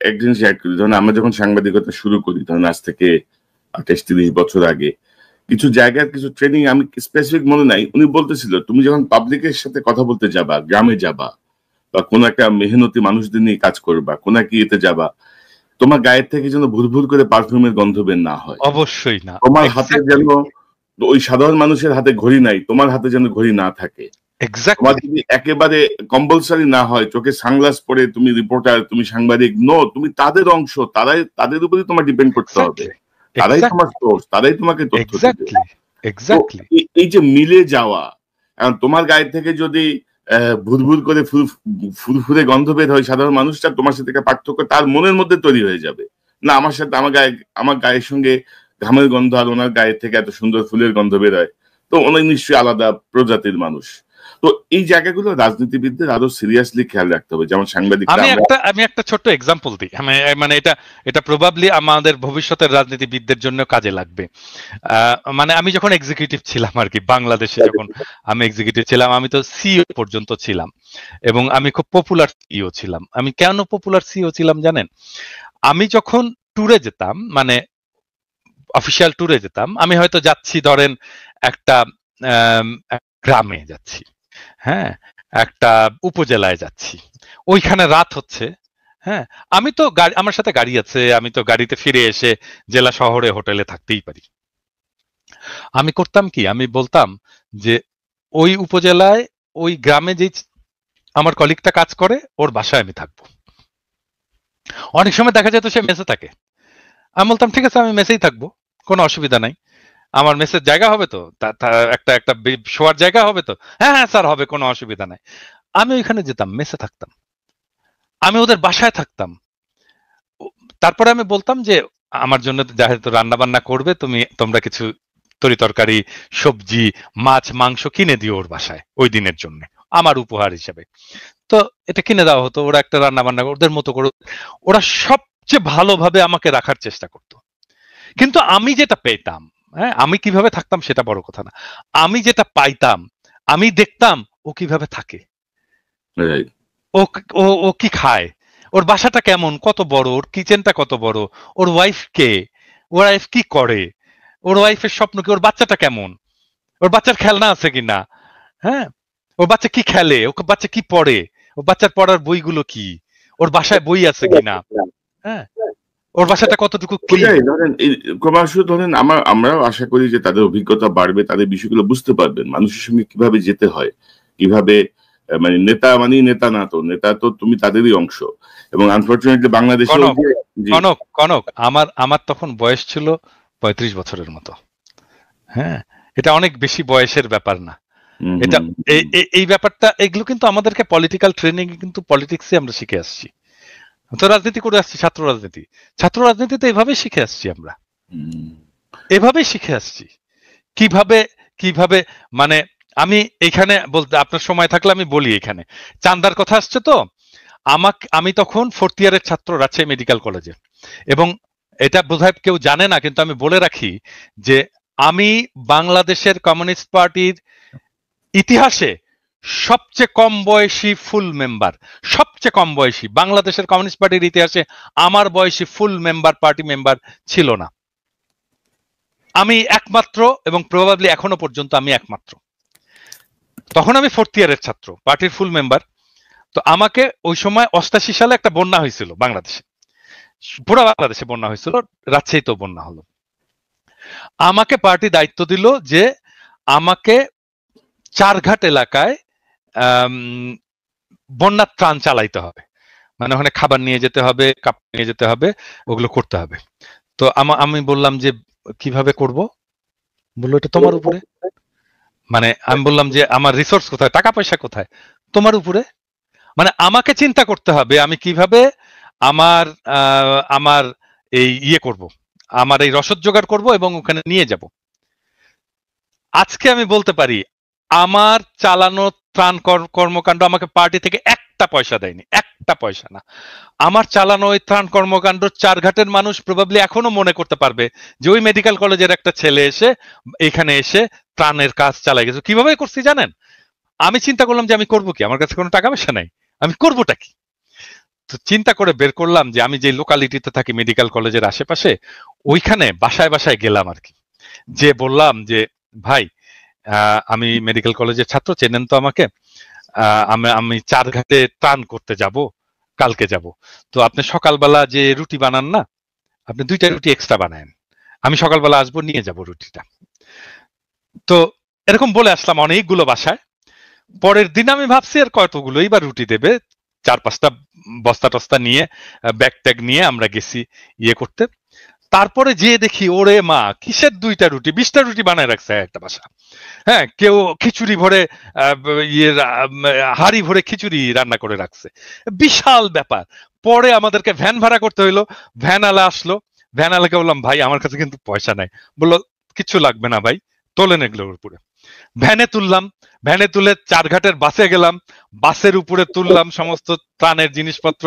এক জিনিস অ্যাড করি। ধরুন আমরা যখন সাংবাদিকতা শুরু করি, ধরুন আজ থেকে 28-30 বছর আগে, কিছু জায়গার কিছু ট্রেনিং আমি স্পেসিফিক মনে নাই, উনি বলতেছিল তুমি যখন পাবলিকের সাথে কথা বলতে যাবা, গ্রামে যাবা বা কোন একটা মেহনতি মানুষদের নিয়ে কাজ করবা, কোন একটা ইয়েতে যাবা, তোমার গায়ের থেকে যেন ভুরভুর করে পারফিউমের গন্ধ বের না হয়। অবশ্যই না। তোমার হাতে যেন ওই সাধারণ মানুষের হাতে ঘড়ি নাই, তোমার হাতে যেন ঘড়ি না থাকে। তোমার যদি একেবারে কম্পালসারি না হয়, চোখে সানগ্লাস পরে তুমি রিপোর্টার, তুমি সাংবাদিক, নো, তুমি তাদের অংশ, তাদের উপরে তোমার ডিপেন্ড করতে হবে। তারাই তোমার সোর্স, তারাই তোমাকে তথ্য দিবে। এই যে মিলে যাওয়া, এখন তোমার গায়ে থেকে যদি ভুরভুর করে ফুরফুরে গন্ধ বের হয়, সাধারণ মানুষটা তোমার সাথে পার্থক্য তার মনের মধ্যে তৈরি হয়ে যাবে। না, আমার সাথে আমার গায়ের সঙ্গে ঘামের গন্ধ আর ওনার গায়ের থেকে এত সুন্দর ফুলের গন্ধ বের হয়, তো উনি নিশ্চয়ই আলাদা প্রজাতির মানুষ। তো এই জায়গাগুলো রাজনীতিবিদদের আরো সিরিয়াসলি খেয়াল রাখতে হবে, যেমন সাংবাদিক। আমি একটা ছোট্ট এক্সাম্পল দিই, মানে এটা প্রবাবলি আমাদের ভবিষ্যতের রাজনীতিবিদদের জন্য কাজে লাগবে। মানে আমি যখন এক্সিকিউটিভ ছিলাম আর কি, বাংলাদেশে যখন আমি এক্সিকিউটিভ ছিলাম, আমি তো সিইও পর্যন্ত ছিলাম এবং আমি খুব পপুলার সিইও ছিলাম। আমি কেন পপুলার সিইও ছিলাম জানেন? আমি যখন ট্যুরে যেতাম, মানে অফিসিয়াল ট্যুরে যেতাম, আমি হয়তো যাচ্ছি ধরেন একটা গ্রামে যাচ্ছি, হ্যাঁ, একটা উপজেলায় যাচ্ছি, ওইখানে রাত হচ্ছে, হ্যাঁ, আমি তো আমার সাথে গাড়ি আছে, আমি তো গাড়িতে ফিরে এসে জেলা শহরে হোটেলে থাকতেই পারি। আমি করতাম কি, আমি বলতাম যে ওই উপজেলায় ওই গ্রামে যে আমার কলিগটা কাজ করে, ওর বাসায় আমি থাকবো। অনেক সময় দেখা যেত সে মেসে থাকে, আমি বলতাম ঠিক আছে আমি মেসেই থাকবো, কোনো অসুবিধা নাই, আমার মেসের জায়গা হবে তো, একটা শোয়ার জায়গা হবে তো, হ্যাঁ হ্যাঁ স্যার হবে, কোনো অসুবিধা নাই। আমি ওইখানে যেতাম, মেসে থাকতাম, আমি ওদের বাসায় থাকতাম। তারপরে আমি বলতাম যে আমার জন্য যেহেতু রান্না বান্না করবে, তোমরা কিছু তরি তরকারি, সবজি, মাছ, মাংস কিনে দিও ওর বাসায় ওই দিনের জন্য, আমার উপহার হিসেবে। তো এটা কিনে দেওয়া হতো, ওরা একটা রান্না বান্না ওদের মতো করে, ওরা সবচেয়ে ভালোভাবে আমাকে রাখার চেষ্টা করতো। কিন্তু আমি যেটা পেতাম, হ্যাঁ, আমি কিভাবে থাকতাম সেটা বড় কথা না, আমি যেটা পাইতাম, আমি দেখতাম ও কিভাবে থাকে, ও কি খায়, ওর বাসাটা কেমন, কত বড়, ওর কিচেনটা কত বড়, ওর ওয়াইফ কে, ওর ওয়াইফ কি করে, ওর ওয়াইফের স্বপ্ন কি, ওর বাচ্চাটা কেমন, ওর বাচ্চার খেলনা আছে কিনা, হ্যাঁ, ওর বাচ্চা কি খেলে, ওর বাচ্চা কি পড়ে, ওর বাচ্চার পড়ার বইগুলো কি, ওর বাসায় বই আছে কিনা, হ্যাঁ, ওর বাসাটা কতটুকু ধরেন ক্রমশ ধরেন আমরাও আশা করি যে তাদের অভিজ্ঞতা বাড়বে, তাদের বিষয়গুলো বুঝতে পারবেন, মানুষের সঙ্গে কিভাবে যেতে হয়, কিভাবে, মানে নেতা না, তো নেতা তো তুমি তাদেরই অংশ। এবং আনফরচুনেটলি বাংলাদেশে কনক আমার তখন বয়স ছিল 35 বছরের মতো, হ্যাঁ, এটা অনেক বেশি বয়সের ব্যাপার না, এটা এই ব্যাপারটা, এগুলো কিন্তু আমাদেরকে পলিটিক্যাল ট্রেনিং, কিন্তু পলিটিক্সে আমরা শিখে আসছি, তো রাজনীতি করে আসছি, ছাত্র রাজনীতিতে এভাবেই শিখে আসছি, আমরা এভাবেই শিখে আসছি কিভাবে মানে আমি এখানে বলতে, আপনার সময় থাকলে আমি বলি, এখানে চান্দার কথা আসছে তো, আমি তখন 4th ইয়ারের ছাত্র রাজশাহী মেডিকেল কলেজে, এবং এটা বোধহয় কেউ জানে না, কিন্তু আমি বলে রাখি যে আমি বাংলাদেশের কমিউনিস্ট পার্টির ইতিহাসে সবচেয়ে কম বয়সী ফুল মেম্বার, সবচেয়ে কম বয়সী বাংলাদেশের কমিউনিস্ট পার্টির ইতিহাসে আমার বয়সী ফুল মেম্বার, পার্টি মেম্বার ছিল না, আমি একমাত্র, এবং প্রবাবলি এখনো পর্যন্ত আমি একমাত্র। তখন আমি 4th ইয়ারের ছাত্র, পার্টির ফুল মেম্বার। তো আমাকে ওই সময় 88 সালে একটা বন্যা হয়েছিল বাংলাদেশে, পুরো বাংলাদেশে বন্যা হয়েছিল, রাজশাহীতেও বন্যা হলো। আমাকে পার্টি দায়িত্ব দিল যে আমাকে চারঘাট এলাকায় বন্যার ত্রাণ চালাইতে হবে, মানে ওখানে খাবার নিয়ে যেতে হবে, কাপড় নিয়ে যেতে হবে, ওগুলো করতে হবে। তো আমি বললাম যে কিভাবে করব, বললো এটা তোমার উপরে, মানে আমি বললাম যে আমার রিসোর্স কোথায়, টাকা পয়সা কোথায়, তোমার উপরে, মানে আমাকে চিন্তা করতে হবে আমি কিভাবে আমার এই করব, আমার এই রসদ জোগাড় করব এবং ওখানে নিয়ে যাব। আজকে আমি বলতে পারি আমার চালানো ত্রাণ কর্মকাণ্ড আমাকে পার্টি থেকে একটা পয়সা দেয়নি, একটা পয়সা না। আমার চালানো ওই ত্রাণ কর্মকাণ্ড চারঘাটের মানুষ প্রবাবলি এখনো মনে করতে পারবে যে ওই মেডিকেল কলেজের একটা ছেলে এখানে এসে ত্রাণের কাজ চালাই গেছে। কিভাবে করছি জানেন? আমি চিন্তা করলাম যে আমি করবো কি, আমার কাছে কোনো টাকা পয়সা নাই, আমি করবোটা কি? তো চিন্তা করে বের করলাম যে আমি যে লোকালিটিতে থাকি মেডিকেল কলেজের আশেপাশে, ওইখানে বাসায় বাসায় গেলাম আর কি, যে বললাম যে ভাই আমি মেডিকেল কলেজের ছাত্র, চেনেন তো আমাকে, আমি চারঘাটে ত্রাণ করতে যাব, কালকে যাব, তো আপনি সকালবেলা যে রুটি বানান না, আপনি 2টা রুটি এক্সট্রা বানায়েন, আমি সকালবেলা আসবো, নিয়ে যাব রুটিটা। তো এরকম বলে আসলাম অনেকগুলো বাসায়। পরের দিন আমি ভাবছি আর কতগুলো এইবার রুটি দেবে, 4-5টা বস্তা টস্তা নিয়ে, ব্যাগ ট্যাগ নিয়ে আমরা গেছি ইয়ে করতে। তারপরে যেয়ে দেখি ওরে মা, কিসের 2টা রুটি, 20টা রুটি বানায় রাখছে একটা বাসা। হ্যাঁ, কেউ খিচুড়ি ভরে হাড়ি ভরে খিচুড়ি রান্না করে রাখছে, বিশাল ব্যাপার। পরে আমাদেরকে ভ্যান ভাড়া করতে হইলো, ভ্যান আলা আসলো, ভ্যান আলাকে বললাম ভাই আমার কাছে কিন্তু পয়সা নাই, বললো কিচ্ছু লাগবে না ভাই, তোলেন এগুলোর উপরে। ভ্যানে তুললাম, ভ্যানে তুলে চারঘাটের বাসে গেলাম, বাসের উপরে তুললাম সমস্ত ত্রাণের জিনিসপত্র।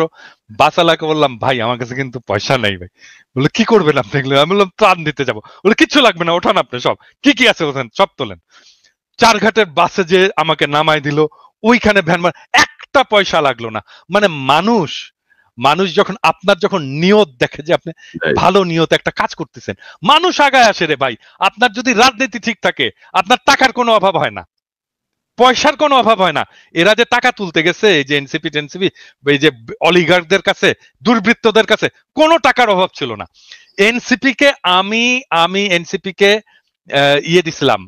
বাসালাকে বললাম ভাই আমার কাছে কিন্তু পয়সা নাই ভাই, বললো কি করবেন আপনি এগুলো? আমি বললাম ত্রাণ দিতে যাবো। বলে কিচ্ছু লাগবে না, ওঠান আপনি, সব কি কি আছে ওখানে সব তোলেন। চারঘাটের বাসে যে আমাকে নামাই দিল, ওইখানে ভ্যান, একটা পয়সা লাগলো না। মানে মানুষ যখন আপনার যখন নিয়ত দেখে যে আপনি ভালো নিয়ত একটা কাজ করতেছেন, মানুষ আগায় আসে রে ভাই। আপনার যদি রাজনীতি ঠিক থাকে, আপনার টাকার কোনো অভাব হয় না, পয়সার কোনো অভাব হয় না। এরা যে টাকা তুলতে গেছে, এই যে এনসিপি টেনসিপি, এই যে অলিগার্কদের কাছে, দুর্বৃত্তদের কাছে কোনো টাকার অভাব ছিল না। এনসিপি কে আমি এনসিপি কে ইয়ে দিছিলাম,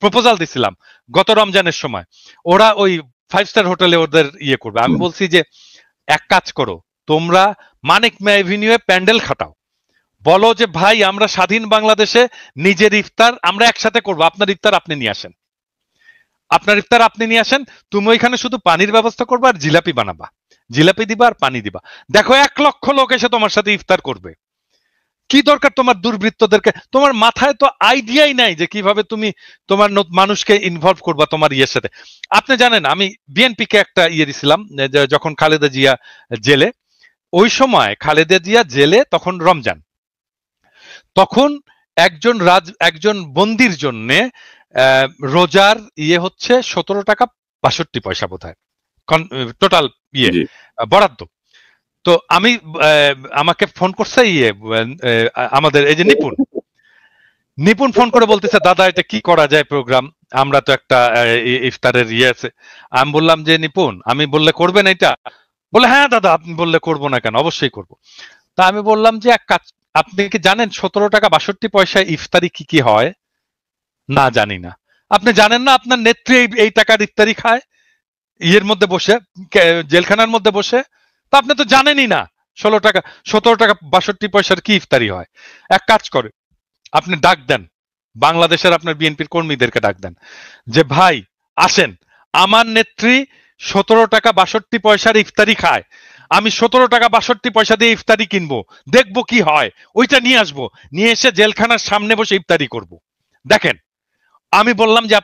প্রপোজাল দিছিলাম গত রমজানের সময়। ওরা ওই 5 স্টার হোটেলে ওদের ইয়ে করবে। আমি বলছি যে এক কাজ করো, তোমরা মানিক মে এভিনিউয়ে প্যান্ডেল খাটাও, বলো যে ভাই আমরা স্বাধীন বাংলাদেশে নিজের ইফতার আমরা একসাথে করবো, আপনার ইফতার আপনি নিয়ে আসেন, আপনার ইফতার আপনি নিয়ে আসেন, তুমি ওইখানে শুধু পানির ব্যবস্থা করবে আর জিলাপি বানাবা, জিলাপি দিবা আর পানি দিবা, দেখো 1 লক্ষ লোক এসে তোমার সাথে ইফতার করবে। কি দরকার তোমার দুর্বৃত্তদেরকে? তোমার মাথায় তো আইডিয়াই নাই যে কিভাবে তুমি তোমার মানুষকে ইনভলভ করবা তোমার ইয়ের সাথে। আপনি জানেন আমি বিএনপি কে একটা ইয়ে দিছিলাম, যখন খালেদা জিয়া জেলে, ওই সময় খালেদা জিয়া জেলে, তখন রমজান, তখন একজন বন্দির জন্য রোজার ইয়ে হচ্ছে 17 টাকা 62 পয়সা বোধ হয় টোটাল ইয়ে বরাদ্দ। তো আমি আমাকে ফোন করছে আমাদের এই যে নিপুণ ফোন করে বলতেছে দাদা এটা কি করা যায় প্রোগ্রাম, আমরা তো একটা ইফতারের ইয়ে আছে। আমি বললাম যে নিপুণ, আমি বললে করবেন এটা? বলে হ্যাঁ দাদা আপনি বললে করবো না কেন, অবশ্যই করবো। তা আমি বললাম যে এক কাজ, আপনি কি জানেন 17 টাকা 62 পয়সায় ইফতারি কি কি হয়? না জানি না। আপনি জানেন না আপনার নেত্রী এই টাকার ইফতারি খায় ইয়ের মধ্যে বসে, জেলখানার মধ্যে বসে? তা আপনি তো জানেনই না 17 টাকা 62 পয়সার কি ইফতারি হয়। এক কাজ করে, আপনি ডাক দেন বাংলাদেশের আপনার বিএনপির কর্মীদেরকে, ডাক দেন যে ভাই আসেন, আমার নেত্রী 17 টাকা 62 পয়সার ইফতারি খায়, আমি 17 টাকা 62 পয়সা দিয়ে ইফতারি কিনবো, দেখবো কি হয়, ওইটা নিয়ে আসবো, নিয়ে এসে জেলখানার সামনে বসে ইফতারি করব। দেখেন, আমি বললাম যে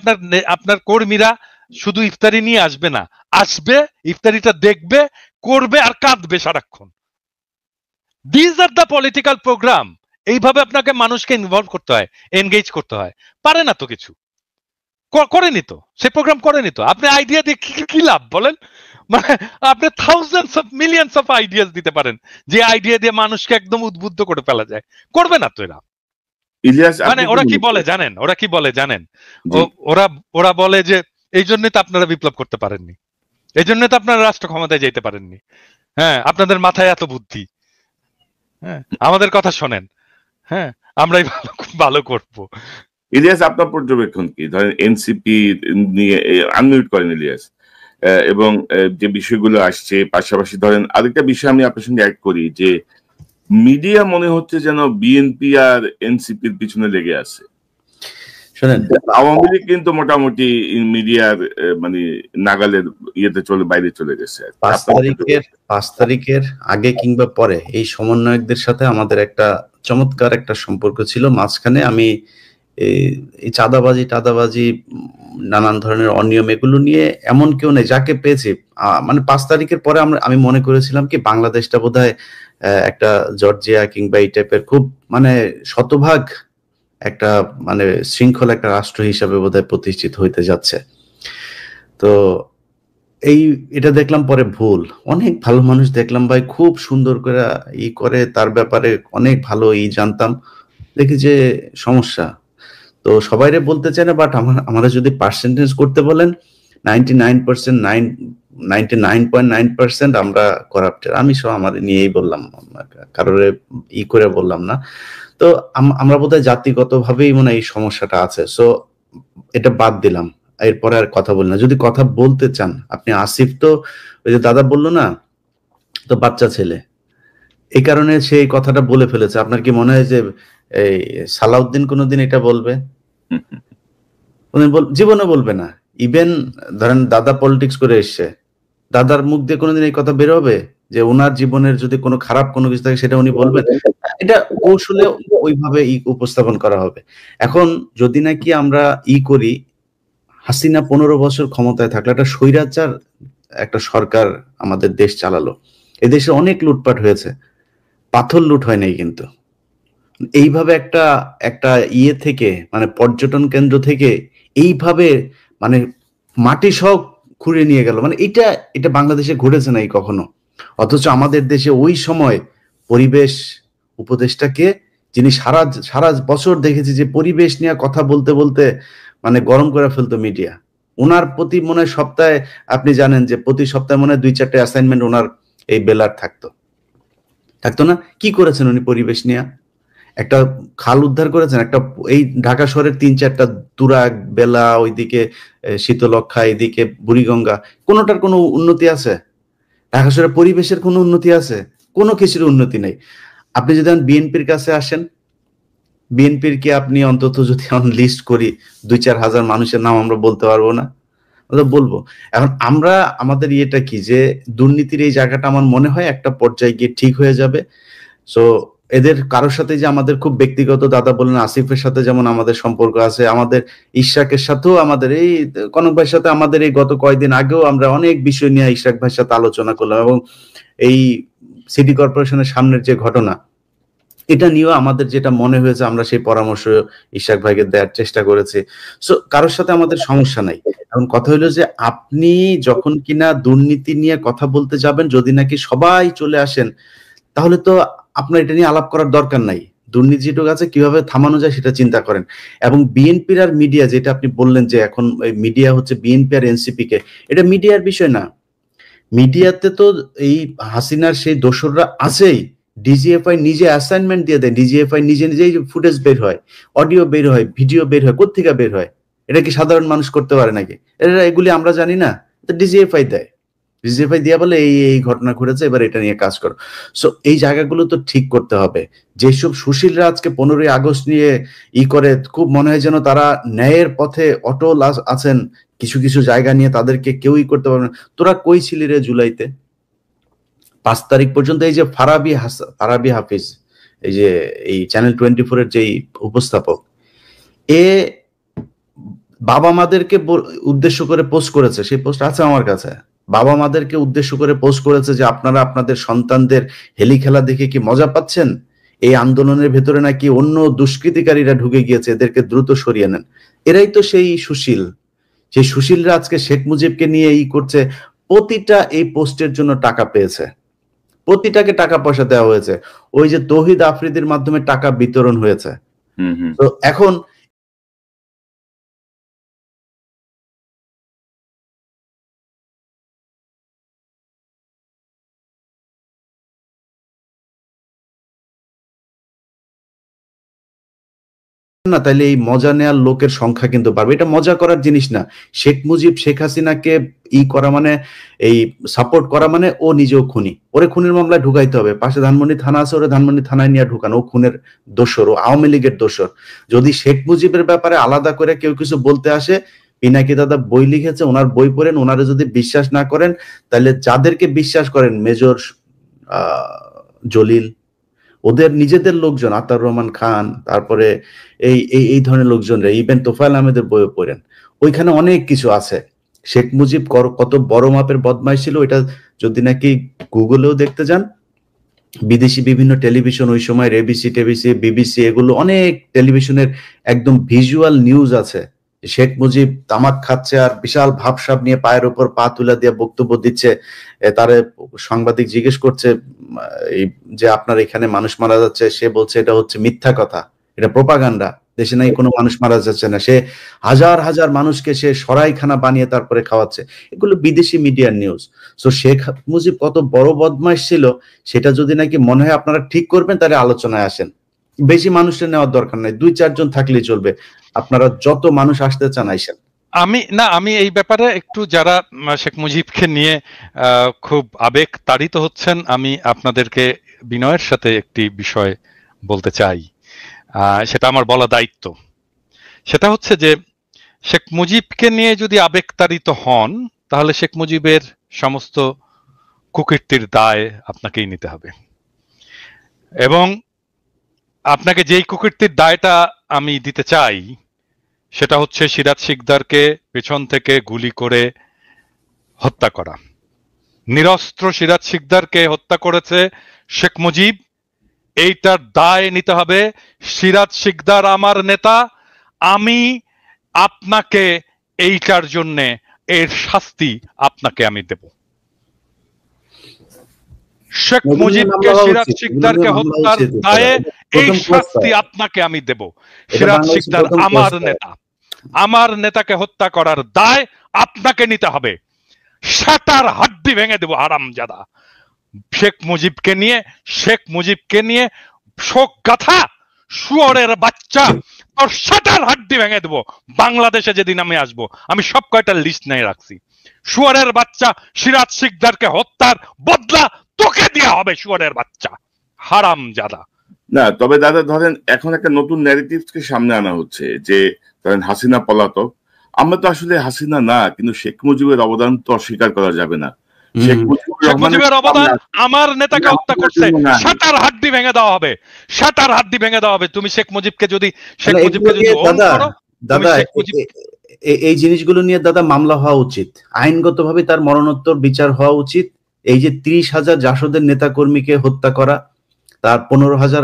আপনার কর্মীরা শুধু ইফতারি নিয়ে আসবে না, আসবে ইফতারিটা দেখবে, করবে আর কাঁদবে সারাক্ষণ। This are the political program. এইভাবে আপনাকে মানুষকে ইনভলভ করতে হয়, এনগেজ করতে হয়। পারে না তো কিছু করেনি, তো সে প্রোগ্রাম করেনি তো। আপনি আইডিয়া দিয়ে কি লাভ বলেন? মানে আপনি thousands of millions of ideas দিতে পারেন, যে আইডিয়া দিয়ে মানুষকে একদম উদ্বুদ্ধ করে ফেলা যায়, করবে না তো এরা। মানে ওরা কি বলে জানেন, ওরা বলে যে এই জন্যই তো আপনারা বিপ্লব করতে পারেননি, এই জন্যই তো আপনারা রাষ্ট্র ক্ষমতায় যেতে পারেননি। হ্যাঁ, আপনাদের মাথায় এত বুদ্ধি, হ্যাঁ আমাদের কথা শোনেন, হ্যাঁ আমরাই ভালো করবো। ইলিয়াস, আপনার পর্যবেক্ষণ কি? ধরেন এনসিপি নিয়ে আনমিউট করেন ইলিয়াস, এবং যে বিষয়গুলো আসছে, পাশাপাশি ধরেন আরেকটা বিষয় আমি আপনার সঙ্গে অ্যাড করি, যে মিডিয়া মনে হচ্ছে যেন বিএনপি আর এনসিপির পিছনে লেগে আছে। শোনেন, আওয়ামী লীগ কিন্তু মোটামুটি মিডিয়ার মানে নাগালের বাইরে চলে গেছে। 5 তারিখের আগে কিংবা পরে এই সমন্বয়কদের সাথে আমাদের একটা চমৎকার একটা সম্পর্ক ছিল। মাঝখানে আমি এই চাঁদাবাজি নানান ধরনের অনিয়ম এগুলো নিয়ে এমন কেউ নেই যাকে পেয়েছি। মানে 5 তারিখের পরে আমি মনে করেছিলাম কি বাংলাদেশটা বোধহয় একটা জর্জিয়া কিংবা এই টাইপের খুব মানে শতভাগ একটা মানে শৃঙ্খলা একটা রাষ্ট্র হিসাবে বোধহয় প্রতিষ্ঠিত হইতে যাচ্ছে। তো এটা দেখলাম পরে ভুল। অনেক ভালো মানুষ দেখলাম ভাই, খুব সুন্দর করে করে, তার ব্যাপারে অনেক ভালো জানতাম, দেখি যে সমস্যা। তো সবাইরে বলতে চাই না, বাট আমরা যদি পার্সেন্টেজ করতে বলেন 99%, 99.9% আমরা করাপ্টেড। আমি সব আমার নিয়েই বললাম, কারোর করে বললাম না। তো আমরা বোধহয় জাতিগতভাবেই মনে হয় এই সমস্যাটা আছে। সো এটা বাদ দিলাম, এরপরে আর কথা বলি না। যদি কথা বলতে চান আপনি, আসিফ তো ওই যে দাদা বললো না, তো বাচ্চা ছেলে, এই কারণে সেই কথাটা বলে ফেলেছে। আপনার কি মনে হয় যে এই সালাউদ্দিন কোনোদিন এটা বলবে? জীবনে বলবে না। ইভেন ধরেন দাদা পলিটিক্স করে এসছে, দাদার মুখ দিয়ে কোনোদিন এই কথা বের হবে যে ওনার জীবনের যদি কোনো খারাপ কোনো কিছু থাকে সেটা উনি বলবেন? এটা কৌশলে ওইভাবে উপস্থাপন করা হবে। এখন যদি নাকি আমরা করি, হাসিনা 15 বছর ক্ষমতায় থাকলে একটা স্বৈরাচার একটা সরকার আমাদের দেশ চালালো। এদেশে অনেক লুটপাট হয়েছে, পাথর লুট হয় নাই কিন্তু। এইভাবে একটা থেকে মানে পর্যটন কেন্দ্র থেকে এইভাবে মানে মাটি সব খুঁড়ে নিয়ে গেল, মানে এটা বাংলাদেশে ঘটেছে নাই কখনো। অথচ আমাদের দেশে ওই সময় পরিবেশ উপদেষ্টাকে, যিনি সারা বছর দেখেছি যে পরিবেশ নিয়ে কথা বলতে বলতে মানে গরম করে ফেলতো মিডিয়া, ওনার প্রতি মনে হয় সপ্তাহে, আপনি জানেন যে প্রতি সপ্তাহে মনে হয় 2-4টা অ্যাসাইনমেন্ট ওনার এই বেলার থাকতো না? কি করেছেন উনি পরিবেশ নিয়ে? একটা খাল উদ্ধার করেছেন, একটা এই ঢাকা শহরের 3-4টা তুরাগ, বেলা, ওইদিকে শীতলক্ষা, এদিকে বুড়িগঙ্গা, কোনোটার কোনো উন্নতি আছে? ঢাকা শহরের পরিবেশের কোনো উন্নতি আছে? কোনো কিছুর উন্নতি নেই। আপনি যদি বিএনপির কাছে আসেন, বিএনপির কি আপনি অন্তত যদি লিস্ট করি 2-4 হাজার মানুষের নাম আমরা বলতে পারবো না? বলবো। এখন আমরা আমাদের ইয়েটা কি, যে দুর্নীতির এই জায়গাটা আমার মনে হয় একটা পর্যায়ে গিয়ে ঠিক হয়ে যাবে। সো এদের কারোর সাথে যে আমাদের খুব ব্যক্তিগত, দাদা বললেন আসিফের সাথে যেমন আমাদের সম্পর্ক আছে, আমাদের ইশরাকের সাথেও, আমাদের এই কনক ভাইয়ের সাথে আমাদের এই গত কয়েকদিন আগেও আমরা অনেক বিষয় নিয়ে ইশরাক ভাইয়ের সাথে আলোচনা করলাম, এবং এই সিটি কর্পোরেশনের সামনের যে ঘটনা, এটা নিয়েও আমাদের যেটা মনে হয়েছে আমরা সেই পরামর্শ ইশরাক ভাইকে দেওয়ার চেষ্টা করেছি। সো কারোর সাথে আমাদের সমস্যা নাই। এখন কথা হলো যে আপনি যখন কিনা দুর্নীতি নিয়ে কথা বলতে যাবেন, যদি নাকি সবাই চলে আসেন, তাহলে তো আপনার এটা নিয়ে আলাপ করার দরকার নাই। দুর্নীতিটুকু আছে, কিভাবে থামানো যায় সেটা চিন্তা করেন। এবং বিএনপির আর মিডিয়া, যেটা আপনি বললেন যে এখন মিডিয়া হচ্ছে বিএনপি আর এনসিপি কে, এটা মিডিয়ার বিষয় না। মিডিয়াতে তো এই হাসিনার সেই দোসররা আছেই। ডিজিএফআই নিজে অ্যাসাইনমেন্ট দিয়ে দেয়, ডিজিএফআই নিজেই ফুটেজ বের হয়, অডিও বের হয়, ভিডিও বের হয়, কোত্থেকে বের হয়? এটা কি সাধারণ মানুষ করতে পারে নাকি? এগুলি আমরা জানি না, ডিজিএফআই দেয়। ডিজিএফআই দিয়া বলে এই ঘটনা ঘটেছে, এবার এটা নিয়ে কাজ করো। সো এই জায়গাগুলো তো ঠিক করতে হবে। যেসব সুশীলরা আজকে 15ই আগস্ট নিয়ে করে, খুব মনে হয় যেন তারা ন্যায়ের পথে অটল আছেন, কিছু কিছু জায়গা নিয়ে তাদেরকে কেউই করতে পারবে না। তোরা কই ছিলি রে জুলাইতে? 5 তারিখ পর্যন্ত এই যে ফারাবি হাফিজ, এই যে এই চ্যানেল 24 এর যেই উপস্থাপক, বাবা মাদেরকে উদ্দেশ্য করে পোস্ট করেছে, সেই পোস্ট আছে আমার কাছে। বাবা মাদেরকে উদ্দেশ্য করে পোস্ট করেছে যে আপনারা আপনাদের সন্তানদের হেলি খেলা দেখে কি মজা পাচ্ছেন? এই আন্দোলনের ভেতরে নাকি অন্য দুষ্কৃতিকারীরা ঢুকে গিয়েছে, এদেরকে দ্রুত সরিয়ে নেন। এরাই তো সেই সুশীল। সেই সুশীলরা আজকে শেখ মুজিবকে নিয়ে করছে। প্রতিটা এই পোস্টের জন্য টাকা পেয়েছে, প্রতিটাকে টাকা পয়সা দেওয়া হয়েছে। ওই যে তৌহিদ আফ্রিদির মাধ্যমে টাকা বিতরণ হয়েছে। তো এখন না, তাইলে এই মজা নেওয়ার লোকের সংখ্যা কিন্তু বাড়বে। এটা মজা করার জিনিস না। শেখ মুজিব শেখ হাসিনাকে করা মানে, এই সাপোর্ট করা মানে ও নিজেও খুনি, ওরে খুনের মামলায় ঢুকাইতে হবে। পাশে ধানমন্ডি থানা আছে, ওরে ধানমন্ডি থানায় নিয়ে ঢুকান, ও খুনের দোষর, ও আওয়ামী লীগের দোষর। যদি শেখ মুজিবের ব্যাপারে আলাদা করে কেউ কিছু বলতে আসে, পিনাকি দাদা বই লিখেছে, ওনার বই পড়েন। ওনারা যদি বিশ্বাস না করেন, তাহলে যাদেরকে বিশ্বাস করেন, মেজর জলিল, ওদের নিজেদের লোকজন, আতাউর রহমান খান, তারপরে এই ধরনের লোকজনরা, ইভেন তোফায়েল আহমেদের বইও পড়েন, ওইখানে অনেক কিছু আছে। শেখ মুজিব কত বড় মাপের বদমাইশ ছিল, এটা যদি নাকি গুগলেও দেখতে যান, বিদেশি বিভিন্ন টেলিভিশন ওই সময় এবিসি টেবিসি বিবিসি, এগুলো অনেক টেলিভিশনের একদম ভিজুয়াল নিউজ আছে। শেখ মুজিব তামাক খাচ্ছে আর বিশাল ভাবসাব নিয়ে পায়ের উপর পা তুলে দিয়ে বক্তব্য দিচ্ছে। তারে সাংবাদিক জিজ্ঞেস করছে যে আপনার এখানে মানুষ মারা যাচ্ছে, সে বলছে এটা হচ্ছে মিথ্যা কথা, এটা প্রোপাগান্ডা। দেশে নাই কোনো মানুষ মারা যাচ্ছে না, সে হাজার হাজার মানুষকে সে সরাইখানা বানিয়ে তারপরে খাওয়াচ্ছে। এগুলো বিদেশি মিডিয়ার নিউজ। সো শেখ মুজিব কত বড় বদমাইশ ছিল সেটা যদি নাকি মনে হয় আপনারা ঠিক করবেন, তাহলে আলোচনায় আসেন। বেশি মানুষের নেওয়ার দরকার নাই, 2-4 জন থাকলেই চলবে। আপনারা যত মানুষ আসতে চান আইসেন। আমি এই ব্যাপারে একটু যারা শেখ মুজিবকে নিয়ে খুব আবেগ তাড়িত হচ্ছেন, আমি আপনাদেরকে বিনয়ের সাথে একটি বিষয় বলতে চাই, সেটা আমার বলা দায়িত্ব। সেটা হচ্ছে যে শেখ মুজিবকে নিয়ে যদি আবেগ তাড়িত হন, তাহলে শেখ মুজিবের সমস্ত কুকীর্তির দায় আপনাকেই নিতে হবে। এবং আপনাকে যেই কুকীর্তির দায়টা আমি দিতে চাই সেটা হচ্ছে সিরাজ শিকদারকে পেছন থেকে গুলি করে হত্যা করা। নিরস্ত্র সিরাজ শিকদারকে হত্যা করেছে শেখ মুজিব, এইটার দায় নিতে হবে। সিরাজ শিকদার আমার নেতা, আমি আপনাকে এইটার জন্য এর শাস্তি আপনাকে আমি দেব। শেখ মুজিবকে সিরাজ শিকদারকে হত্যার দায়ে এই শাস্তি আপনাকে আমি দেব। সিরাজ শিকদার আমার নেতা, আমার নেতাকে হত্যা করার দায় আপনাকে নিতে হবে। সাতার হাড্ডি ভেঙে দেব হারামজাদা। শেখ মুজিবকে নিয়ে শোক গাথা শুয়োরের বাচ্চা, তোর সাতার হাড্ডি ভেঙে দেব। বাংলাদেশে যেদিন আমি আসবো, আমি সব কয়টা লিস্ট নিয়ে রাখছি। শুয়োরের বাচ্চা, সিরাজ শিকদারকে হত্যার বদলা তোকে দেয়া হবে, শুয়োরের বাচ্চা হারামজাদা। না, তবে দাদা ধরেন এখন একটা নতুন ন্যারেটিভকে সামনে আনা হচ্ছে যে ধরেন হাসিনা পলাতক। আমরা তো আসলে হাসিনা না, কিন্তু শেখ মুজিবের অবদান তো অস্বীকার করা যাবে না। শেখ মুজিবের অবদান আমার নেতাকে হত্যা করছে, সাতার হাড্ডি ভেঙে দেওয়া হবে, সাতার হাড্ডি ভেঙে দেওয়া হবে। তুমি শেখ মুজিবকে যদি দাদা এই জিনিসগুলো নিয়ে দাদা মামলা হওয়া উচিত, আইনগতভাবে তার মরণোত্তর বিচার হওয়া উচিত। এই যে 30,000 জাসদের নেতা কর্মীকে হত্যা করা, তার 15,000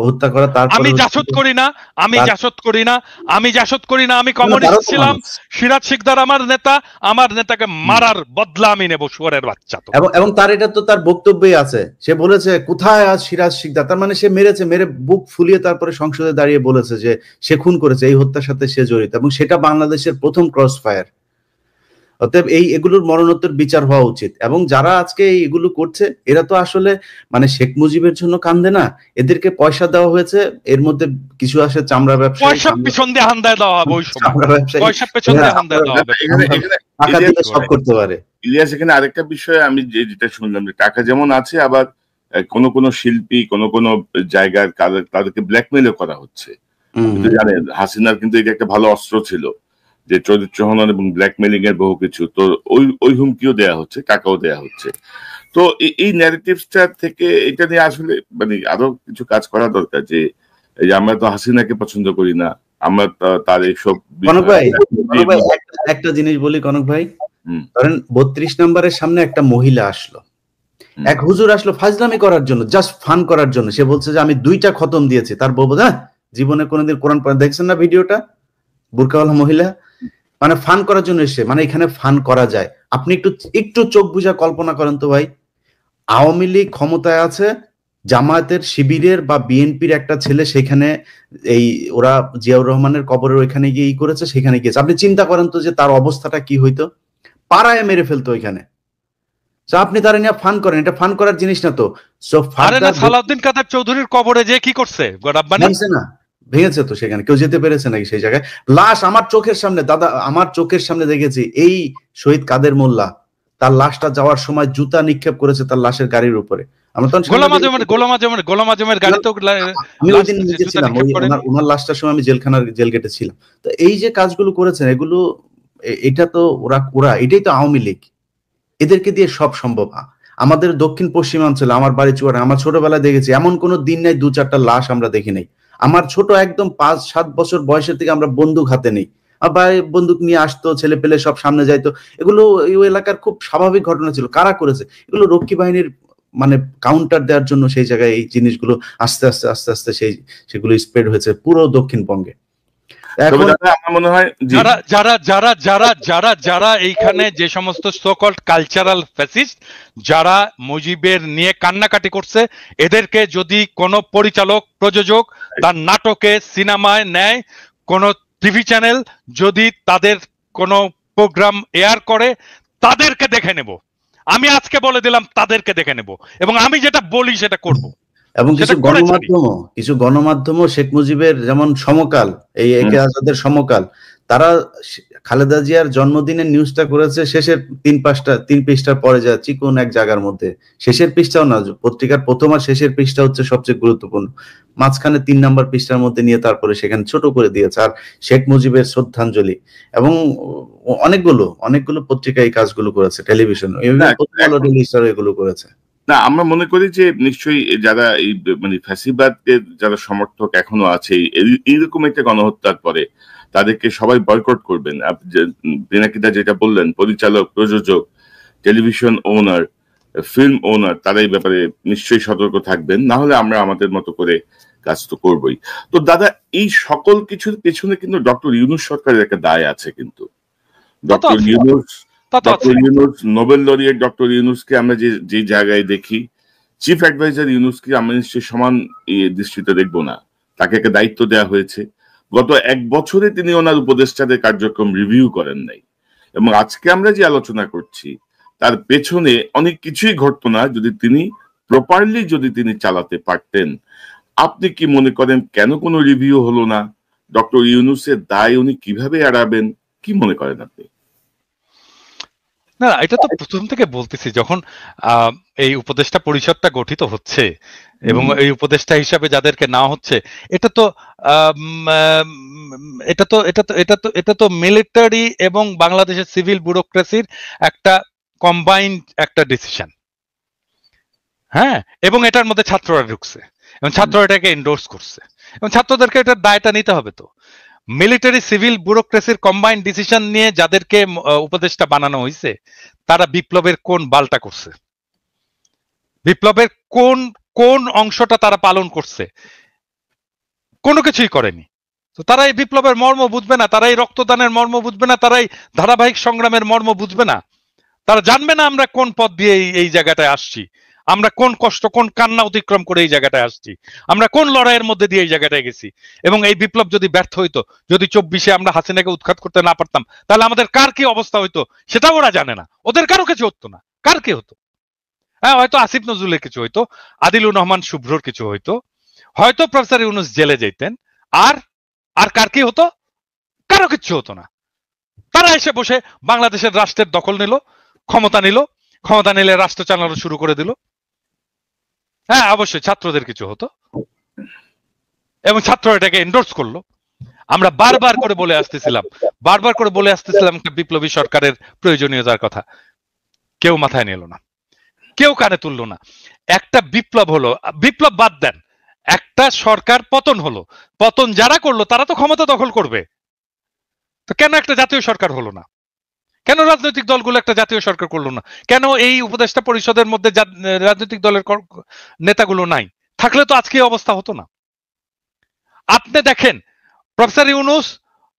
হত্যা করা, তার আমি জাসদ করি না, আমি জাসদ করি না, আমি কমিউনিস্ট ছিলাম। সিরাজ শিকদার আমার নেতা, আমার নেতাকে মারার বদলা আমি নেব, শুয়োরের বাচ্চা। তো এবং তার এটা তো তার বক্তব্যই আছে, সে বলেছে কোথায় আজ সিরাজ শিকদার, তার মানে সে মেরে বুক ফুলিয়ে তারপরে সংসদে দাঁড়িয়ে বলেছে যে সে খুন করেছে, এই হত্যার সাথে সে জড়িত, এবং সেটা বাংলাদেশের প্রথম ক্রস ফায়ার। অতএব এগুলোর মরণোত্তর বিচার হওয়া উচিত। এবং যারা আজকে এগুলো করছে এরা তো আসলে মানে শেখ মুজিবের জন্য কান্দে না, এদেরকে পয়সা দেওয়া হয়েছে, এর মধ্যে কিছু আসে চামড়া ব্যবসায়ী, পয়সা পেছন দিয়ে হান্দায় দেওয়া হবে, ওই সময় পয়সা পেছন দিয়ে হান্দায় দেওয়া হবে, টাকা দিয়ে সব করতে পারে। ইলিয়াস, এখানে আরেকটা বিষয় আমি যেটা শুনলাম, যে টাকা যেমন আছে, আবার কোন শিল্পী কোন জায়গার তাদেরকে ব্ল্যাকমেলও করা হচ্ছে। জানেন হাসিনার কিন্তু এটা একটা ভালো অস্ত্র ছিল, যে চরিত্র হনন এবং ব্ল্যাকমেলিং এর বহু কিছু। তো ওই হুমকিও দেয়া হচ্ছে, টাকাও দেয়া হচ্ছে। তো এই ন্যারেটিভসটা থেকে এটা নিয়ে আসলে মানে আরো কিছু কাজ করা দরকার। যে এই যে আমরা তো হাসিনাকে পছন্দ করি না, আমরা তার এইসব। একটা জিনিস বলি কনক ভাই, ধরেন 32 নম্বরের সামনে একটা মহিলা আসলো, এক হুজুর আসলো ফাজলামি করার জন্য, জাস্ট ফান করার জন্য। সে বলছে যে আমি 2টা খতম দিয়েছি। তার বউ জীবনে কোনোদিন কোরআন পড়া দেখছেন না? ভিডিওটা বুরকাওয়ালা মহিলা, মানে ফান করার জন্য এসে, মানে এখানে ফান করা যায়। আপনি একটু চোখ বুঝা কল্পনা করেন তো ভাই, আওয়ামী লীগ ক্ষমতায় আছে, জামায়াতের শিবিরের বা বিএনপির একটা ছেলে সেখানে ওরা জিয়াউর রহমানের কবরের ওইখানে গিয়ে করেছে, সেখানে গিয়েছে। আপনি চিন্তা করেন তো যে তার অবস্থাটা কি হইতো, পাড়ায় মেরে ফেলতো ওইখানে। আপনি তারা নিয়ে ফান করেন, এটা ফান করার জিনিস না তো। সালাউদ্দিন কাদের চৌধুরীর কবরে যে কি করছে, না ভেঙেছে তো, সেখানে কেউ যেতে পেরেছে নাকি সেই জায়গায়? লাশ আমার চোখের সামনে, দাদা আমার চোখের সামনে দেখেছি। এই শহীদ কাদের মোল্লা তার লাশটা যাওয়ার সময় জুতা নিক্ষেপ করেছে তার লাশের গাড়ির উপরে। আমরা তো গোলাম আজমের গাড়িতে আমি ওই দিন নিজে ছিলাম, ওনার লাশটার সময় আমি জেল গেটে ছিলাম। তো এই যে কাজগুলো করেছেন, এগুলো এটা তো ওরা এটাই তো আওয়ামী লীগ, এদেরকে দিয়ে সব সম্ভব। আমাদের দক্ষিণ পশ্চিমাঞ্চলে, আমার বাড়ি চুয়াডাঙ্গা, আমার ছোটবেলায় দেখেছি এমন কোনো দিন নাই 2-4টা লাশ আমরা দেখি নাই। আমার ছোট একদম 5-7 বছর বয়সের থেকে আমরা বন্দুক হাতে নেই, আবার বন্দুক নিয়ে আসতো, ছেলে পেলে সব সামনে যাইতো। এগুলো এই এলাকার খুব স্বাভাবিক ঘটনা ছিল। কারা করেছে এগুলো? রক্ষী বাহিনীর মানে কাউন্টার দেওয়ার জন্য সেই জায়গায় এই জিনিসগুলো আস্তে আস্তে সেগুলো স্প্রেড হয়েছে পুরো দক্ষিণবঙ্গে। তবে দাদা আমার মনে হয় যারা যারা যারা যারা যারা যারা এইখানে যে সমস্ত সোকল্ড কালচারাল ফ্যাসিস্ট যারা মুজিবের নিয়ে কান্নাকাটি করছে, এদেরকে যদি কোনো পরিচালক প্রযোজক তার নাটকে সিনেমায় নেয়, কোনো টিভি চ্যানেল যদি তাদের কোনো প্রোগ্রাম এয়ার করে, তাদেরকে দেখে নেব। আমি আজকে বলে দিলাম তাদেরকে দেখে নেব, এবং আমি যেটা বলি সেটা করব। এবং কিছু গণমাধ্যমও শেখ মুজিবের যেমন সমকাল, এই একে আজাদের সমকাল, তারা খালেদা জিয়ার জন্মদিনের নিউজটা করেছে শেষের 3 পৃষ্ঠার পরে, যা চিকন এক জায়গার মধ্যে, শেষের পৃষ্ঠাও না, পত্রিকার প্রথম আর শেষের পৃষ্ঠা হচ্ছে সবচেয়ে গুরুত্বপূর্ণ, মাঝখানে 3 নাম্বার পৃষ্ঠার মধ্যে নিয়ে তারপরে সেখানে ছোট করে দিয়েছে। আর শেখ মুজিবের শ্রদ্ধাঞ্জলি, এবং অনেকগুলো পত্রিকা এই কাজগুলো করেছে, টেলিভিশন এগুলো করেছে। না, আমরা মনে করি যে নিশ্চয়ই যারা এই মানে ফ্যাসিবাদের যারা সমর্থক এখনো আছে, এইরকম একটা গণহত্যার পরে তাদেরকে সবাই বয়কট করবেন। পিনাকিদা যেটা বললেন, পরিচালক, প্রযোজক, টেলিভিশন ওনার, ফিল্ম ওনার, তারা এই ব্যাপারে নিশ্চয়ই সতর্ক থাকবেন, না হলে আমরা আমাদের মতো করে কাজ তো করবোই। তো দাদা, এই সকল কিছুর পেছনে কিন্তু ডক্টর ইউনূস সরকারের একটা দায় আছে। কিন্তু doctor Yunus Nobel laureate doctor ইউনূসকে আমরা যে জায়গায় দেখি, চিফ অ্যাডভাইজার ইউনূসকে আমরা নিশ্চয়ই সমান দৃষ্টিতে দেখবো না। তাকে একটা দায়িত্ব দেওয়া হয়েছে, গত 1 বছরে তিনি ওনার উপদেষ্টাদের কার্যক্রম রিভিউ করেন নাই, এবং আজকে আমরা যে আলোচনা করছি তার পেছনে অনেক কিছুই ঘটতো না যদি তিনি প্রপারলি চালাতে পারতেন। আপনি কি মনে করেন কেন কোনো রিভিউ হলো না? ডক্টর ইউনূসের দায় উনি কিভাবে এড়াবেন, কি মনে করেন আপনি? না, এটা তো প্রথম থেকে বলতেছি, যখন এই উপদেষ্টা পরিষদটা গঠিত হচ্ছে এবং এই উপদেষ্টা হিসাবে যাদেরকে নেওয়া হচ্ছে, এটা তো মিলিটারি এবং বাংলাদেশের সিভিল ব্যুরোক্রেসির একটা কম্বাইন্ড একটা ডিসিশন। হ্যাঁ, এবং এটার মধ্যে ছাত্ররা ঢুকছে এবং ছাত্ররা এটাকে এন্ডোর্স করছে, এবং ছাত্রদেরকে এটার দায়টা নিতে হবে। তো মিলিটারি সিভিল ব্যুরোক্রেসির কম্বাইন্ড ডিসিশন নিয়ে যাদেরকে উপদেষ্টা বানানো হয়েছে, তারা বিপ্লবের কোন বালটা করছে, বিপ্লবের কোন অংশটা তারা পালন করছে? কোনো কিছুই করেনি। তো তারা এই বিপ্লবের মর্ম বুঝবে না, তারা এই রক্তদানের মর্ম বুঝবে না, তারা এই ধারাবাহিক সংগ্রামের মর্ম বুঝবে না, তারা জানবে না আমরা কোন পথ দিয়ে এই জায়গাটায় আসছি, আমরা কোন কষ্ট, কোন কান্না অতিক্রম করে এই জায়গাটায় আসছি, আমরা কোন লড়াইয়ের মধ্যে দিয়ে এই জায়গাটায় গেছি। এবং এই বিপ্লব যদি ব্যর্থ হইতো, যদি 24-এ আমরা হাসিনাকে উৎখাত করতে না পারতাম, তাহলে আমাদের কার কি অবস্থা হইতো সেটাও ওরা জানে না। ওদের কারো কিছু হতো না, কার কি হতো? হ্যাঁ, হয়তো আসিফ নজরুলের কিছু হইতো, আদিলুর রহমান শুভ্রর কিছু হইতো, হয়তো প্রফেসর ইউনূস জেলে যেতেন, আর কার কি হতো? কারো কিচ্ছু হতো না। তারা এসে বসে বাংলাদেশের রাষ্ট্রের দখল নিল, ক্ষমতা নিলে রাষ্ট্র চালানো শুরু করে দিল। হ্যাঁ, অবশ্যই ছাত্রদের কিছু হতো এবং ছাত্র এটাকে এন্ডোর্স করলো। আমরা বারবার করে বলে আসতেছিলাম একটা বিপ্লবী সরকারের প্রয়োজনীয়তার কথা, কেউ মাথায় নিল না, কেউ কানে তুললো না। একটা বিপ্লব হলো, বিপ্লব বাদ দেন, একটা সরকার পতন হলো, পতন যারা করলো তারা তো ক্ষমতা দখল করবে। তো কেন একটা জাতীয় সরকার হলো না? কেন রাজনৈতিক দলগুলো একটা জাতীয় সরকার করলো না? কেন এই উপদেষ্টা পরিষদের মধ্যে রাজনৈতিক দলের নেতাগুলো নাই? থাকলে তো আজকে অবস্থা হতো না। আপনি দেখেন, প্রফেসর ইউনূস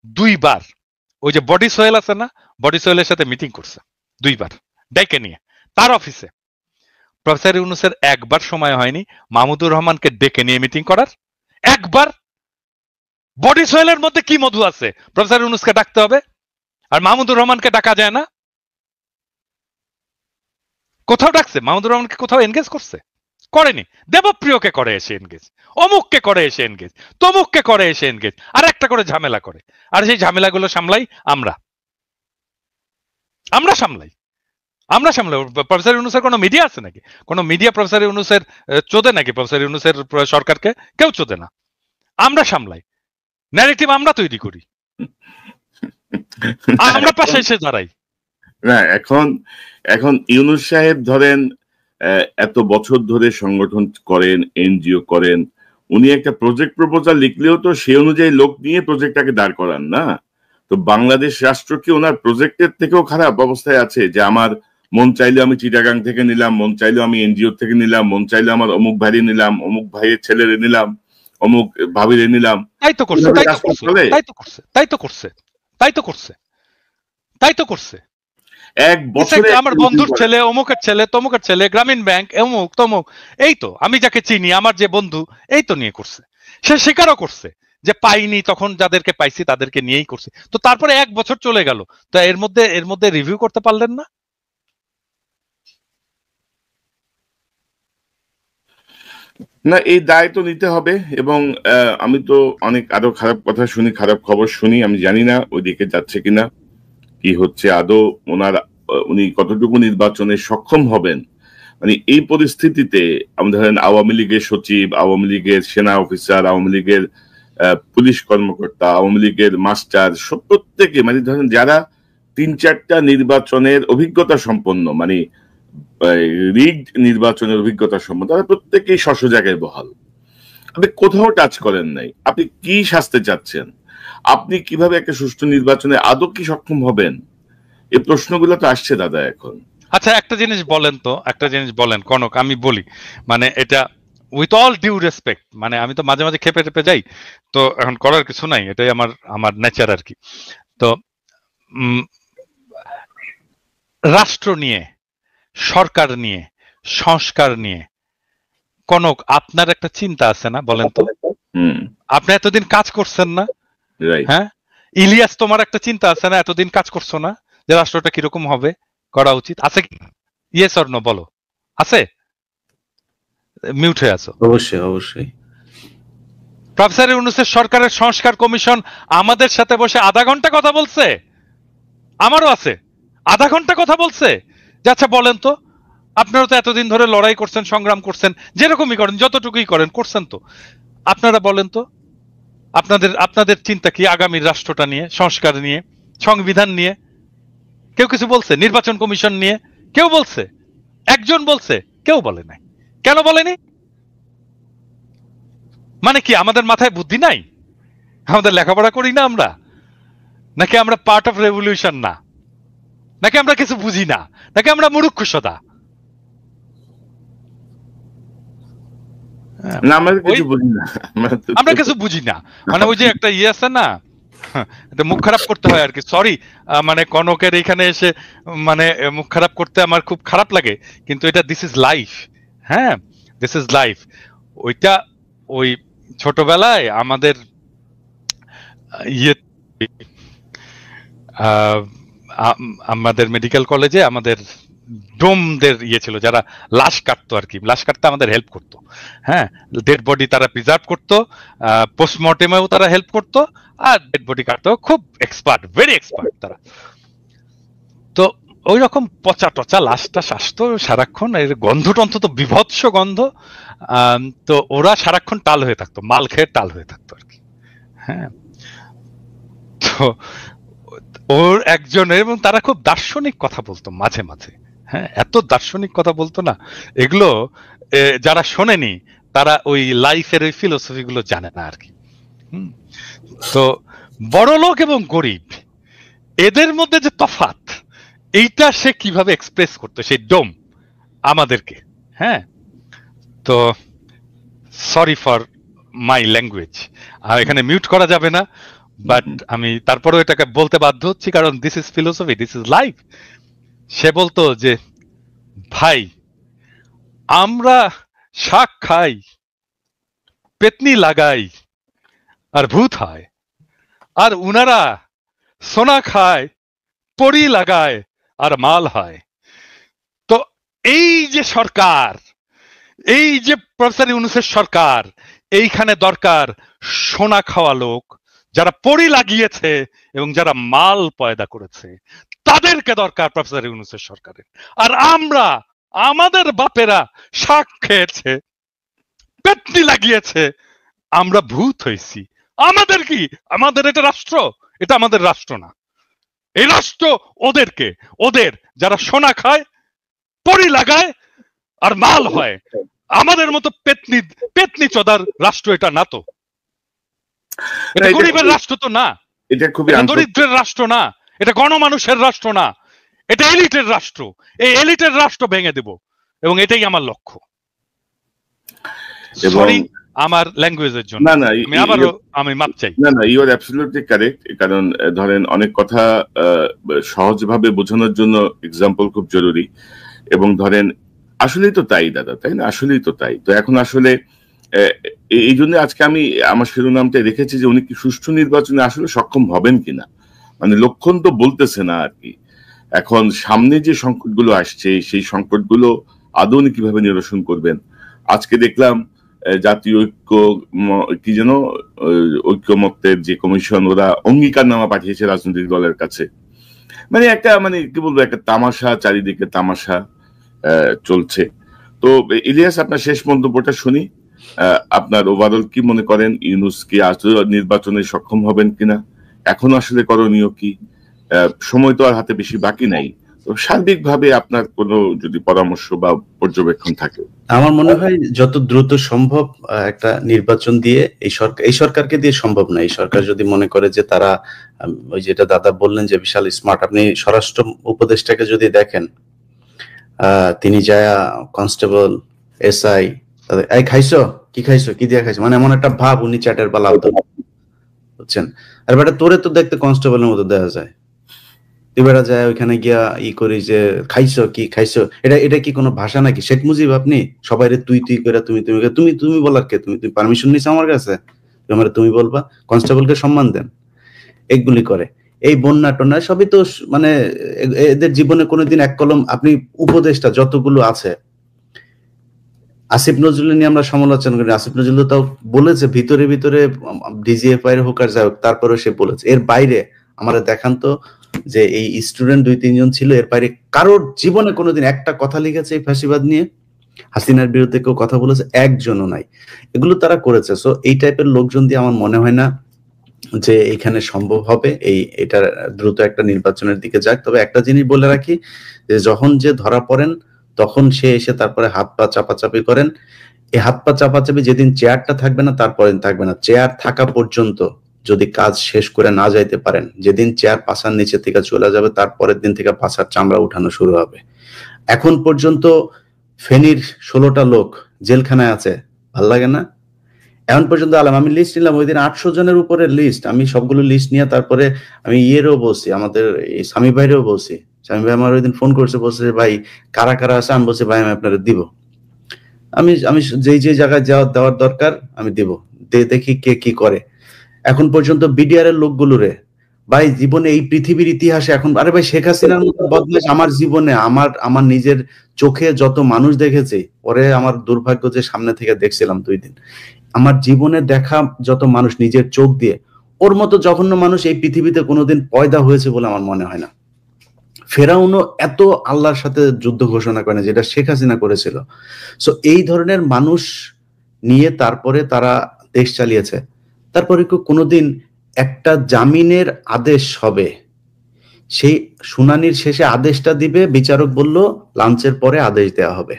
2 বার ওই যে বডি সোহেল আছে না, বডি সোহেলের সাথে মিটিং করছে 2 বার ডেকে নিয়ে তার অফিসে। প্রফেসর ইউনূসের একবার সময় হয়নি মাহমুদুর রহমানকে ডেকে নিয়ে মিটিং করার। একবার। বডি সোহেলের মধ্যে কি মধু আছে প্রফেসর ইউনূসকে ডাকতে হবে, আর মাহমুদুর রহমানকে ডাকা যায় না? কোথাও ডাকছে? মাহমুদুর রহমানকে কোথাও এনগেজ করছে? করেনি। দেবপ্রিয়কে করে এসে এনগেজ, অমুককে করে এসে এনগেজ, তমুককে করে এসে এনগেজ, আর একটা করে ঝামেলা করে। আর সেই ঝামেলাগুলো সামলাই আমরা সামলাই। প্রফেসর ইউনূসের কোনো মিডিয়া আছে নাকি? কোনো মিডিয়া প্রফেসর ইউনূসের চোদে নাকি? প্রফেসর ইউনূসের সরকারকে কেউ চোদে না, আমরা সামলাই। ন্যারেটিভ আমরা তৈরি করি, আমরা পাশে এসে দাঁড়াই। না, এখন ইউনূস সাহেব ধরেন এত বছর ধরে সংগঠন করেন, এনজিও করেন, উনি একটা প্রজেক্ট প্রপোজাল লিখলেও তো সেই অনুযায়ী লোক নিয়ে প্রজেক্টটাকে দাঁড় করান না। তো বাংলাদেশ রাষ্ট্র কি ওনার প্রজেক্টের থেকেও খারাপ অবস্থায় আছে? যে আমার মন চাইলে আমি চিটাগাং থেকে নিলাম, মন চাইলে আমি এনজিও থেকে নিলাম, মন চাইলে আমার অমুক ভাইয়ে নিলাম, অমুক ভাইয়ের ছেলেরে নিলাম, অমুক ভাবিরে নিলাম, তাই তো করছে, তাই তো করছে, তাই তো করছে, তাই তো করছে, তাই তো করছে, তাই তো করছে। এক বছরে আমার বন্ধুর ছেলে, অমুকের ছেলে, তমুকের ছেলে, গ্রামীণ ব্যাংক, অমুক তমুক, এই তো আমি যাকে চিনি, আমার যে বন্ধু, এই তো নিয়ে করছে। সে স্বীকারও করছে যে পাইনি, তখন যাদেরকে পাইছি তাদেরকে নিয়েই করছে। তো তারপরে 1 বছর চলে গেল, তো এর মধ্যে রিভিউ করতে পারলেন না? না, এই দায় তো নিতে হবে। এবং আমি তো অনেক আরো খারাপ কথা শুনি, খারাপ খবর শুনি, আমি জানি না ওইদিকে যাচ্ছে কিনা, কি হচ্ছে আদৌ উনি কতটুকু নির্বাচনে সক্ষম হবেন। মানে এই পরিস্থিতিতে আমি ধরেন আওয়ামী লীগের সচিব, আওয়ামী লীগের সেনা অফিসার, আওয়ামী লীগের পুলিশ কর্মকর্তা, আওয়ামী লীগের মাস্টার, সব প্রত্যেকে মানে ধরেন যারা 3-4টা নির্বাচনের অভিজ্ঞতা সম্পন্ন, মানে রিগড নির্বাচনের অভিজ্ঞতা সম্পন্ন, তারা প্রত্যেকেই স্ব জায়গায় বহাল। আপনি কোথাও টাচ করেন নাই। আপনি কি শাস্তি চাচ্ছেন? আপনি কিভাবে একটা সুষ্ঠু নির্বাচনে আদৌ কি সক্ষম হবেন? এই প্রশ্নগুলো তো আসছে দাদা এখন। আচ্ছা, একটা জিনিস বলেন তো, একটা জিনিস বলেন কনক, আমি বলি, মানে এটা উইথ অল ডিউ রেসপেক্ট, মানে আমি তো মাঝে মাঝে খেপে টেপে যাই, তো এখন করার কিছু নাই, এটাই আমার নেচার আর কি। তো রাষ্ট্র নিয়ে, সরকার নিয়ে, সংস্কার নিয়ে কনক আপনার একটা চিন্তা আছে না, বলেন তো? আপনি এতদিন কাজ করছেন না? হ্যাঁ, ইলিয়াস, তোমার একটা চিন্তা আছে না, এতদিন কাজ করছো না, যে রাষ্ট্রটা কিরকম হবে, করা উচিত আছে কি? ইয়েস অর নো বলো, আছে? মিউট হয়ে আছো। অবশ্যই অবশ্যই। প্রফেসর ইউনূসের সরকারের সংস্কার কমিশন আমাদের সাথে বসে আধা ঘন্টা কথা বলছে, আমারও আছে, আধা ঘন্টা কথা বলছে যে আচ্ছা বলেন তো, আপনারা তো এতদিন ধরে লড়াই করছেন, সংগ্রাম করছেন, যেরকমই করেন, যতটুকুই করেন, করছেন তো, আপনারা বলেন তো আপনাদের চিন্তা কি আগামীর রাষ্ট্রটা নিয়ে, সংস্কার নিয়ে, সংবিধান নিয়ে? কেউ কিছু বলছে? নির্বাচন কমিশন নিয়ে কেউ বলছে? একজন বলছে? কেউ বলে নাই। কেন বলেনি? মানে কি আমাদের মাথায় বুদ্ধি নাই? আমাদের লেখাপড়া করি না আমরা? নাকি আমরা পার্ট অফ রেভলিউশন না? নাকি আমরা কিছু বুঝি না? নাকি আমরা মূর্খ সদা? আমরা কিছু বুঝি না, মানে ওই যে একটা ইয়ে আছে না, মুখ খারাপ করতে হয় আর কি, সরি, মানে কনকের এখানে এসে মানে মুখ খারাপ করতে আমার খুব খারাপ লাগে, কিন্তু এটা দিস ইজ লাইফ। হ্যাঁ, দিস ইজ লাইফ। ওইটা ওই ছোটবেলায় আমাদের ইয়ে, আমাদের মেডিকেল কলেজে আমাদের ডোমদের ইয়ে ছিল, যারা লাশ কাটতো আর কি, লাশ কাটতে আমাদের হেল্প করতো। হ্যাঁ, ডেড বডি তারা প্রিজার্ভ করতো, পোস্টমর্টেমেও তারা হেল্প করতো, আর ডেড বডি কাটতেও খুব এক্সপার্ট, ভেরি এক্সপার্ট তারা। তো ওই রকম পচা টচা লাশটা আসতো সারাক্ষণ, এর গন্ধ টন্ধ তো বিভৎস গন্ধ। তো ওরা সারাক্ষণ টাল হয়ে থাকতো, মাল খেয়ে টাল হয়ে থাকতো আর কি। হ্যাঁ, তো ওর একজনের, এবং তারা খুব দার্শনিক কথা বলতো মাঝে মাঝে। হ্যাঁ, এত দার্শনিক কথা বলতো না, এগুলো যারা শোনেনি তারা ওই লাইফের ওই ফিলোসফি গুলো জানে না আর কি। তো বড় লোক এবং গরিব, এদের মধ্যে যে তফাৎ, এইটা সে কিভাবে এক্সপ্রেস করতো সেই ডোম আমাদেরকে। হ্যাঁ, তো সরি ফর মাই ল্যাঙ্গুয়েজ, আর এখানে মিউট করা যাবে না, বাট আমি তারপরেও এটাকে বলতে বাধ্য হচ্ছি, কারণ this is philosophy, this is life. সে বলতো যে ভাই, আমরা শাক খাই, পেতনি লাগাই, আর ভূত হয়, আর উনারা সোনা খায়, পরি লাগায়, আর মাল হয়। তো এই যে সরকার, এই যে প্রফেসর ইউনূসের সরকার, এইখানে দরকার সোনা খাওয়া লোক, যারা পরি লাগিয়েছে এবং যারা মাল পয়দা করেছে, তাদেরকে দরকার প্রফেসর ইউনূসের সরকারের। আর আমরা, আমাদের বাপেরা শাক খেয়েছে, পেতনি লাগিয়েছে, আমরা ভূত হয়েছি। আমাদের কি? আমাদের এটা রাষ্ট্র? এটা আমাদের রাষ্ট্র না, এই রাষ্ট্র ওদেরকে, ওদের যারা সোনা খায়, পরি লাগায়, আর মাল হয়। আমাদের মতো পেতনি চোদার রাষ্ট্র এটা না। তো এটা গরিবের রাষ্ট্র তো না, এটা খুবই দরিদ্রের রাষ্ট্র না, এটা গণমানুষের রাষ্ট্র না, এটা এলিটের রাষ্ট্র। এই এলিটের রাষ্ট্র ভেঙে দেব, এবং এটাই আমার লক্ষ্য। সরি, আমার ল্যাঙ্গুয়েজের জন্য। না না আমি আবারও আমি মাপ চাই। না না, ইউ আর অ্যাবসলিউটলি কারেক্ট। কারণ ধরেন অনেক কথা সহজভাবে বোঝানোর জন্য এক্সাম্পল খুব জরুরি, এবং ধরেন আসলেই তো তাই দাদা, তাই না? আসলেই তো তাই। তো এখন আসলে এই জন্য আজকে আমি আমার শিরোনামটা রেখেছি যে উনি কি সুষ্ঠু নির্বাচনে আসলে সক্ষম হবেন কিনা। মানে লক্ষণ তো বলতেছে না আর কি। এখন সামনে যে সংকটগুলো আসছে সেই সংকটগুলো আদৌ উনি কিভাবে নিরসন করবেন। আজকে দেখলাম জাতীয় ঐক্য কি যেন ঐক্যমত্যের যে কমিশন, ওরা অঙ্গীকারনামা পাঠিয়েছে রাজনৈতিক দলের কাছে। মানে একটা মানে কি বলবো, একটা তামাশা, চারিদিকে তামাশা চলছে। তো ইলিয়াস, আপনার শেষ মন্তব্যটা শুনি। আপনার ওভারঅল কি মনে করেন, ইউনূস কি আসলে নির্বাচনে সক্ষম হবেন কিনা, এখন আসলে করণীয় কি? সময় তো আর হাতে বেশি বাকি নাই। সার্বিকভাবে আপনার কোনো যদি পরামর্শ বা পর্যবেক্ষণ থাকে। আমার মনে হয় যত দ্রুত সম্ভব একটা নির্বাচন দিয়ে, এই সরকারকে দিয়ে সম্ভব না। এই সরকার যদি মনে করে যে তারা ওই যেটা দাদা বললেন যে বিশাল স্মার্ট, আপনি স্বরাষ্ট্র উপদেষ্টাকে যদি দেখেন, তিনি যায় কনস্টেবল, এসআই, এই খাইছো কি, খাইছো কি দিয়ে খাইছো, মানে এমন একটা ভাব, উনি চ্যাটের বা লাভ বুঝছেন। আর বেটা তোরে তো দেখতে কনস্টেবলের মতো দেখা যায়, তুই বেটা যায় ওইখানে গিয়া করি যে খাইছো কি, খাইছো, এটা কি কোনো ভাষা নাকি? শেখ মুজিব আপনি সবাই তুই তুই করে, তুমি তুমি তুমি তুমি বলার কে? তুমি পারমিশন নিছো আমার কাছে, তোমার তুমি বলবা? কনস্টেবলকে সম্মান দেন। এগুলি করে এই বন্যা টন্যা সবই তো মানে এদের জীবনে কোনোদিন এক কলম। আপনি উপদেষ্টা যতগুলো আছে, আসিফ নজরুল নিয়ে আমরা সমালোচনা করি, আসিফ নজরুল তাও বলেছে ভিতরে ভিতরে ডিজিএফআই এর হোক আর যাই হোক, তারপরে সে বলেছে। এর বাইরে আমাদের দেখান তো যে এই স্টুডেন্ট 2-3 জন ছিল, এর বাইরে কারোর জীবনে কোনোদিন একটা কথা লিখেছে এই ফ্যাসিবাদ নিয়ে? হাসিনার বিরুদ্ধে কেউ কথা বলেছে? একজনও নাই। এগুলো তারা করেছে। সো এই টাইপের লোকজন দিয়ে আমার মনে হয় না যে এখানে সম্ভব হবে এটা দ্রুত একটা নির্বাচনের দিকে যাক। তবে একটা জিনিস বলে রাখি, যে যখন যে ধরা পড়েন তখন সে এসে তারপরে হাত পা চাপাচাপি করেন। এই হাত পা চাপাচাপি যেদিন চেয়ারটা থাকবে না তারপরে থাকবে না। চেয়ার থাকা পর্যন্ত যদি কাজ শেষ করে না যাইতে পারেন, যেদিন চেয়ার পাশার নিচে থেকে চলে যাবে তারপরের দিন থেকে পাশার চামড়া উঠানো শুরু হবে। এখন পর্যন্ত ফেনীর 16টা লোক জেলখানায় আছে, ভাল লাগে না? এখন পর্যন্ত আলাম, আমি লিস্ট নিলাম ওই দিন 800 জনের উপরে লিস্ট। আমি সবগুলো লিস্ট নিয়ে তারপরে আমি ইয়েরও বলছি, আমাদের এই স্বামী ভাইরেও বলছি। স্বামী ভাই আমার ওই দিন ফোন করছে, বলছে ভাই কারা কারা আছে, আমি বলছি ভাই আমি আপনারা দিব, আমি আমি যেই যে জায়গায় দেওয়ার দরকার আমি দিব, দেখি কে কি করে। এখন পর্যন্ত বিডিআর এর লোকগুলো রে ভাই, জীবনে এই পৃথিবীর ইতিহাসে এখন, আরে ভাই শেখ হাসিনার মতো বদমাশ আমার জীবনে আমার নিজের চোখে যত মানুষ দেখেছি, পরে আমার দুর্ভাগ্য যে সামনে থেকে দেখছিলাম 2 দিন, আমার জীবনে দেখা যত মানুষ নিজের চোখ দিয়ে, ওর মতো জঘন্য মানুষ এই পৃথিবীতে কোনোদিন পয়দা হয়েছে বলে আমার মনে হয় না। ফেরাউনও এত আল্লাহর সাথে যুদ্ধ ঘোষণা করে না যেটা শেখ হাসিনা করেছিল। সো এই ধরনের মানুষ নিয়ে তারপরে তারা দেশ চালিয়েছে। তারপরে কোনোদিন একটা জামিনের আদেশ হবে, সেই শুনানির শেষে আদেশটা দিবে, বিচারক বলল লাঞ্চের পরে আদেশ দেওয়া হবে।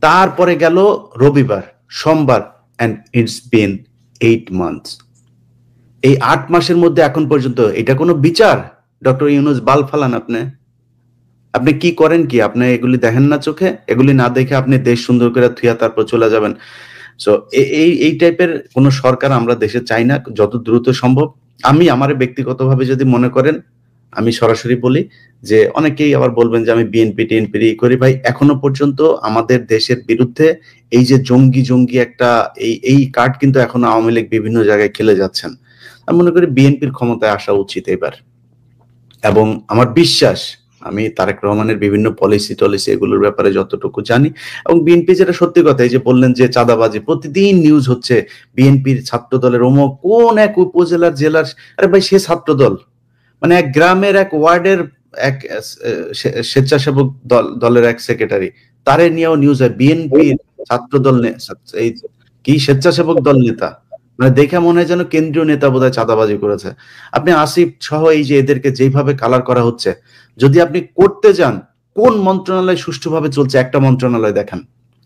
তারপরে গেল রবিবার, সোমবার, and it's been 8 months। এই 8 মাসের মধ্যে এখন পর্যন্ত এটা কোনো বিচার? ডক্টর ইউনূস বাল ফালান আপনি কি করেন কি? আপনি এগুলি দেখেন না চোখে? এগুলি না দেখে আপনি দেশ সুন্দর করে থুয়া তারপর চলে যাবেন? সো এই টাইপের কোন সরকার আমরা দেশে চাই না, যত দ্রুত সম্ভব। আমি আমার ব্যক্তিগতভাবে যদি মনে করেন, আমি সরাসরি বলি যে অনেকেই আবার বলবেন যে আমি বিএনপি টিএনপি করি, ভাই এখনো পর্যন্ত আমাদের দেশের বিরুদ্ধে এই যে জঙ্গি একটা এই কার্ড কিন্তু এখনো আওয়ামী লীগ বিভিন্ন জায়গায় খেলে যাচ্ছেন। আমি মনে করি বিএনপির ক্ষমতায় আসা উচিত এবার। এবং আমার বিশ্বাস, আমি তারেক রহমানের বিভিন্ন পলিসি এগুলোর ব্যাপারে যতটুকু জানি, এবং বিএনপি যেটা সত্যি কথা, এই যে বললেন যে চাঁদাবাজি, প্রতিদিন নিউজ হচ্ছে বিএনপির ছাত্র দলের অমুক কোন এক উপজেলার জেলার, আরে ভাই সে ছাত্র দল, মানে এক গ্রামের এক ওয়ার্ডের এক স্বেচ্ছাসেবক দলের এক সেক্রেটারি, তারে নিয়েও নিউজ হয় বিএনপি ছাত্র দল এই কি স্বেচ্ছাসেবক দল নেতা, মানে দেখে মনে হয় যেন কেন্দ্রীয় নেতা বোধহয় চাঁদাবাজি করেছে। আপনি আসিফ সহ এই যে এদেরকে যেভাবে কালার করা হচ্ছে, যদি আপনি করতে যান কোন মন্ত্রণালয় সুষ্ঠুভাবে চলছে একটা মন্ত্রণালয় দেখান,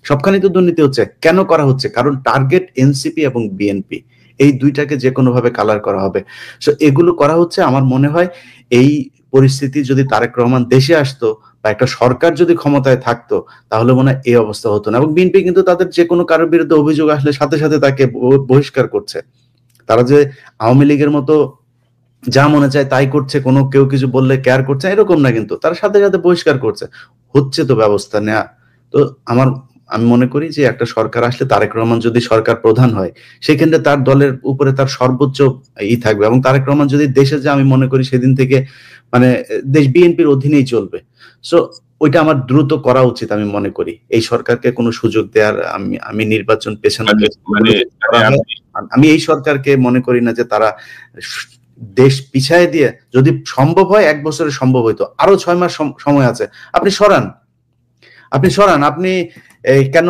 সবখানে তো দুর্নীতি হচ্ছে। কেন করা হচ্ছে? কারণ টার্গেট এনসিপি এবং বিএনপি, এই দুইটাকে যে কোনো ভাবে কালার করা হবে। সো এগুলো করা হচ্ছে। আমার মনে হয় এই পরিস্থিতি যদি তারেক রহমান দেশে আসতো, বা একটা সরকার যদি ক্ষমতায় থাকতো তাহলে মনে হয় এই অবস্থা হতো না। এবং বিএনপি কিন্তু তাদের যে কোনো কারোর বিরুদ্ধে অভিযোগ আসলে সাথে সাথে তাকে বহিষ্কার করছে। তারা যে আওয়ামী লীগের মতো যা মনে চায় তাই করছে, কোনো কেউ কিছু বললে কেয়ার করছে এরকম না, কিন্তু তারা সাথে সাথে বহিষ্কার করছে। হচ্ছে তো ব্যবস্থা নেওয়া। তো আমি মনে করি যে একটা সরকার আসলে তারেক রহমান যদি সরকার প্রধান হয় সেক্ষেত্রে তার দলের উপরে তার সর্বোচ্চ থাকবে। এবং তারেক রহমান যদি দেশে যায় আমি মনে করি সেদিন থেকে মানে দেশ বিএনপির অধীনেই চলবে। সো ওইটা আমার দ্রুত করা উচিত আমি মনে করি। এই সরকারকে কোনো সুযোগ দেওয়ার আমি নির্বাচন পেছানো আমি এই সরকারকে মনে করি না যে তারা দেশ পিছায় দিয়ে, যদি সম্ভব হয় 1 বছরে সম্ভব হইতো, আরো 6 মাস সময় আছে, আপনি সরান। আপনি কেন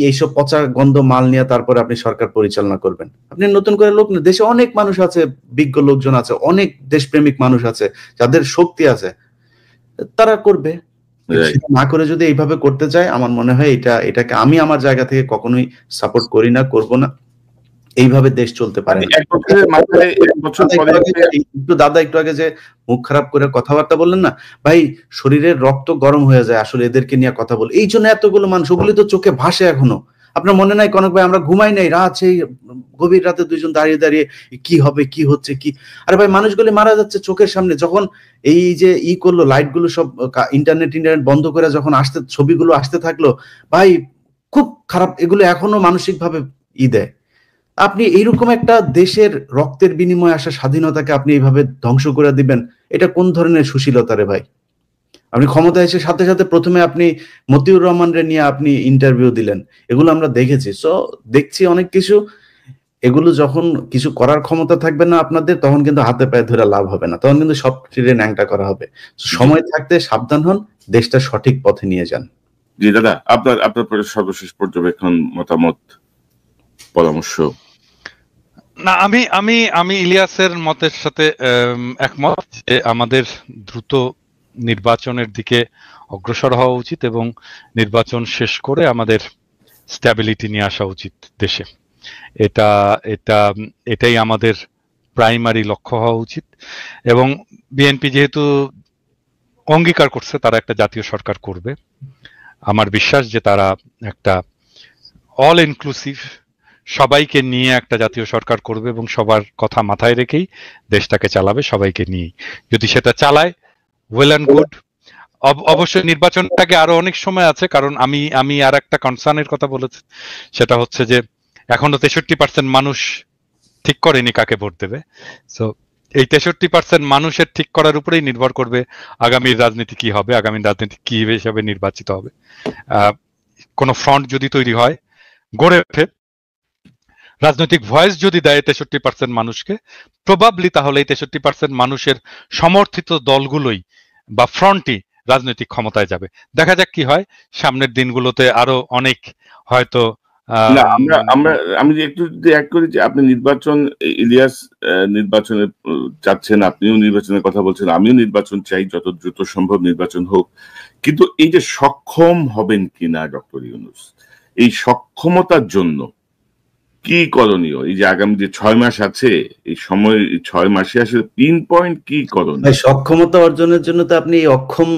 এইসব পচা গন্ধ মাল নিয়ে তারপরে আপনি সরকার পরিচালনা করবেন? আপনি নতুন করে লোক না, দেশে অনেক মানুষ আছে, বিজ্ঞ লোকজন আছে, অনেক দেশপ্রেমিক মানুষ আছে যাদের শক্তি আছে, তারা করবে। না করে যদি এইভাবে করতে চায় আমার মনে হয় এটাকে আমি আমার জায়গা থেকে কখনোই সাপোর্ট করি না, করব না। এইভাবে দেশ চলতে পারে না। একটু দাদা একটু আগে যে মুখ খারাপ করে কথাবার্তা বললেন না ভাই, শরীরের রক্ত গরম হয়ে যায় আসলে এদেরকে নিয়ে কথা বলে। এই জন্য এতগুলো মানুষ, ওগুলি তো চোখে ভাসে এখনো। আপনার মনে নাই কনক ভাই, আমরা ঘুমাই নাই রাত, সেই গভীর রাতে দুইজন দাঁড়িয়ে দাঁড়িয়ে কি হবে কি হচ্ছে কি। আরে ভাই মানুষগুলি মারা যাচ্ছে চোখের সামনে। যখন এই যে করলো লাইট গুলো সব ইন্টারনেট বন্ধ করে যখন ছবিগুলো আসতে থাকলো, ভাই খুব খারাপ। এগুলো এখনো মানসিক ভাবে দেয়। আপনি এইরকম একটা দেশের রক্তের বিনিময়ে আসা স্বাধীনতাকে আপনি এইভাবে ধ্বংস করে দিবেন, এটা কোন ধরনের সুশীলতা রে ভাই? আপনি ক্ষমতা এসে সাথে সাথে প্রথমে আপনি মতিউর রহমানরে নিয়ে আপনি ইন্টারভিউ দিলেন, এগুলো আমরা দেখেছি। সো দেখছি অনেক কিছু, এগুলো যখন কিছু করার ক্ষমতা থাকবে না আপনাদের, তখন কিন্তু হাতে পায়ে ধরে লাভ হবে না, তখন কিন্তু সব টিরে ন্যাংটা করা হবে। সময় থাকতে সাবধান হন, দেশটা সঠিক পথে নিয়ে যান। জি দাদা, আপনার সর্বশেষ পর্যবেক্ষণ, মতামত, পরামর্শ। না, আমি ইলিয়াসের মতের সাথে একমত যে আমাদের দ্রুত নির্বাচনের দিকে অগ্রসর হওয়া উচিত এবং নির্বাচন শেষ করে আমাদের স্ট্যাবিলিটি নিয়ে আসা উচিত দেশে। এটাই আমাদের প্রাইমারি লক্ষ্য হওয়া উচিত। এবং বিএনপি যেহেতু অঙ্গীকার করছে তারা একটা জাতীয় সরকার করবে, আমার বিশ্বাস যে তারা একটা অল ইনক্লুসিভ সবাইকে নিয়ে একটা জাতীয় সরকার করবে এবং সবার কথা মাথায় রেখেই দেশটাকে চালাবে, সবাইকে নিয়েই। যদি সেটা চালায় ওয়েল অ্যান্ড গুড। অবশ্যই নির্বাচনটাকে আরো অনেক সময় আছে, কারণ আমি আর একটা কনসার্নের কথা বলেছি, সেটা হচ্ছে যে এখনো 63% মানুষ ঠিক করেনি কাকে ভোট দেবে। সো এই 63% মানুষের ঠিক করার উপরেই নির্ভর করবে আগামীর রাজনীতি কি হবে, আগামী রাজনীতি কি হিসেবে নির্বাচিত হবে। কোন ফ্রন্ট যদি তৈরি হয়, গড়ে ওঠে, রাজনৈতিক ভয়েস যদি দেয় 63% মানুষকে, প্রবাবলি তাহলে এই 63% মানুষের সমর্থিত দলগুলোই বা ফ্রন্টই রাজনৈতিক ক্ষমতায় যাবে। দেখা যাক কি হয় সামনের দিনগুলোতে। আরো অনেক হয়তো আমি একটু অ্যাড করি যে আপনি নির্বাচন, ইলিয়াস নির্বাচনে চাচ্ছেন, আপনিও নির্বাচনের কথা বলছেন, আমিও নির্বাচন চাই, যত দ্রুত সম্ভব নির্বাচন হোক। কিন্তু এই যে সক্ষম হবেন কিনা ডক্টর ইউনূস, এই সক্ষমতার জন্য কি করণীয়? এই যে আগামী যে 6 মাস আছে, এই সময় 6 মাসে আসলে পিন পয়েন্ট কি করণীয়? সক্ষমতা অর্জনের জন্য তো আপনি অক্ষম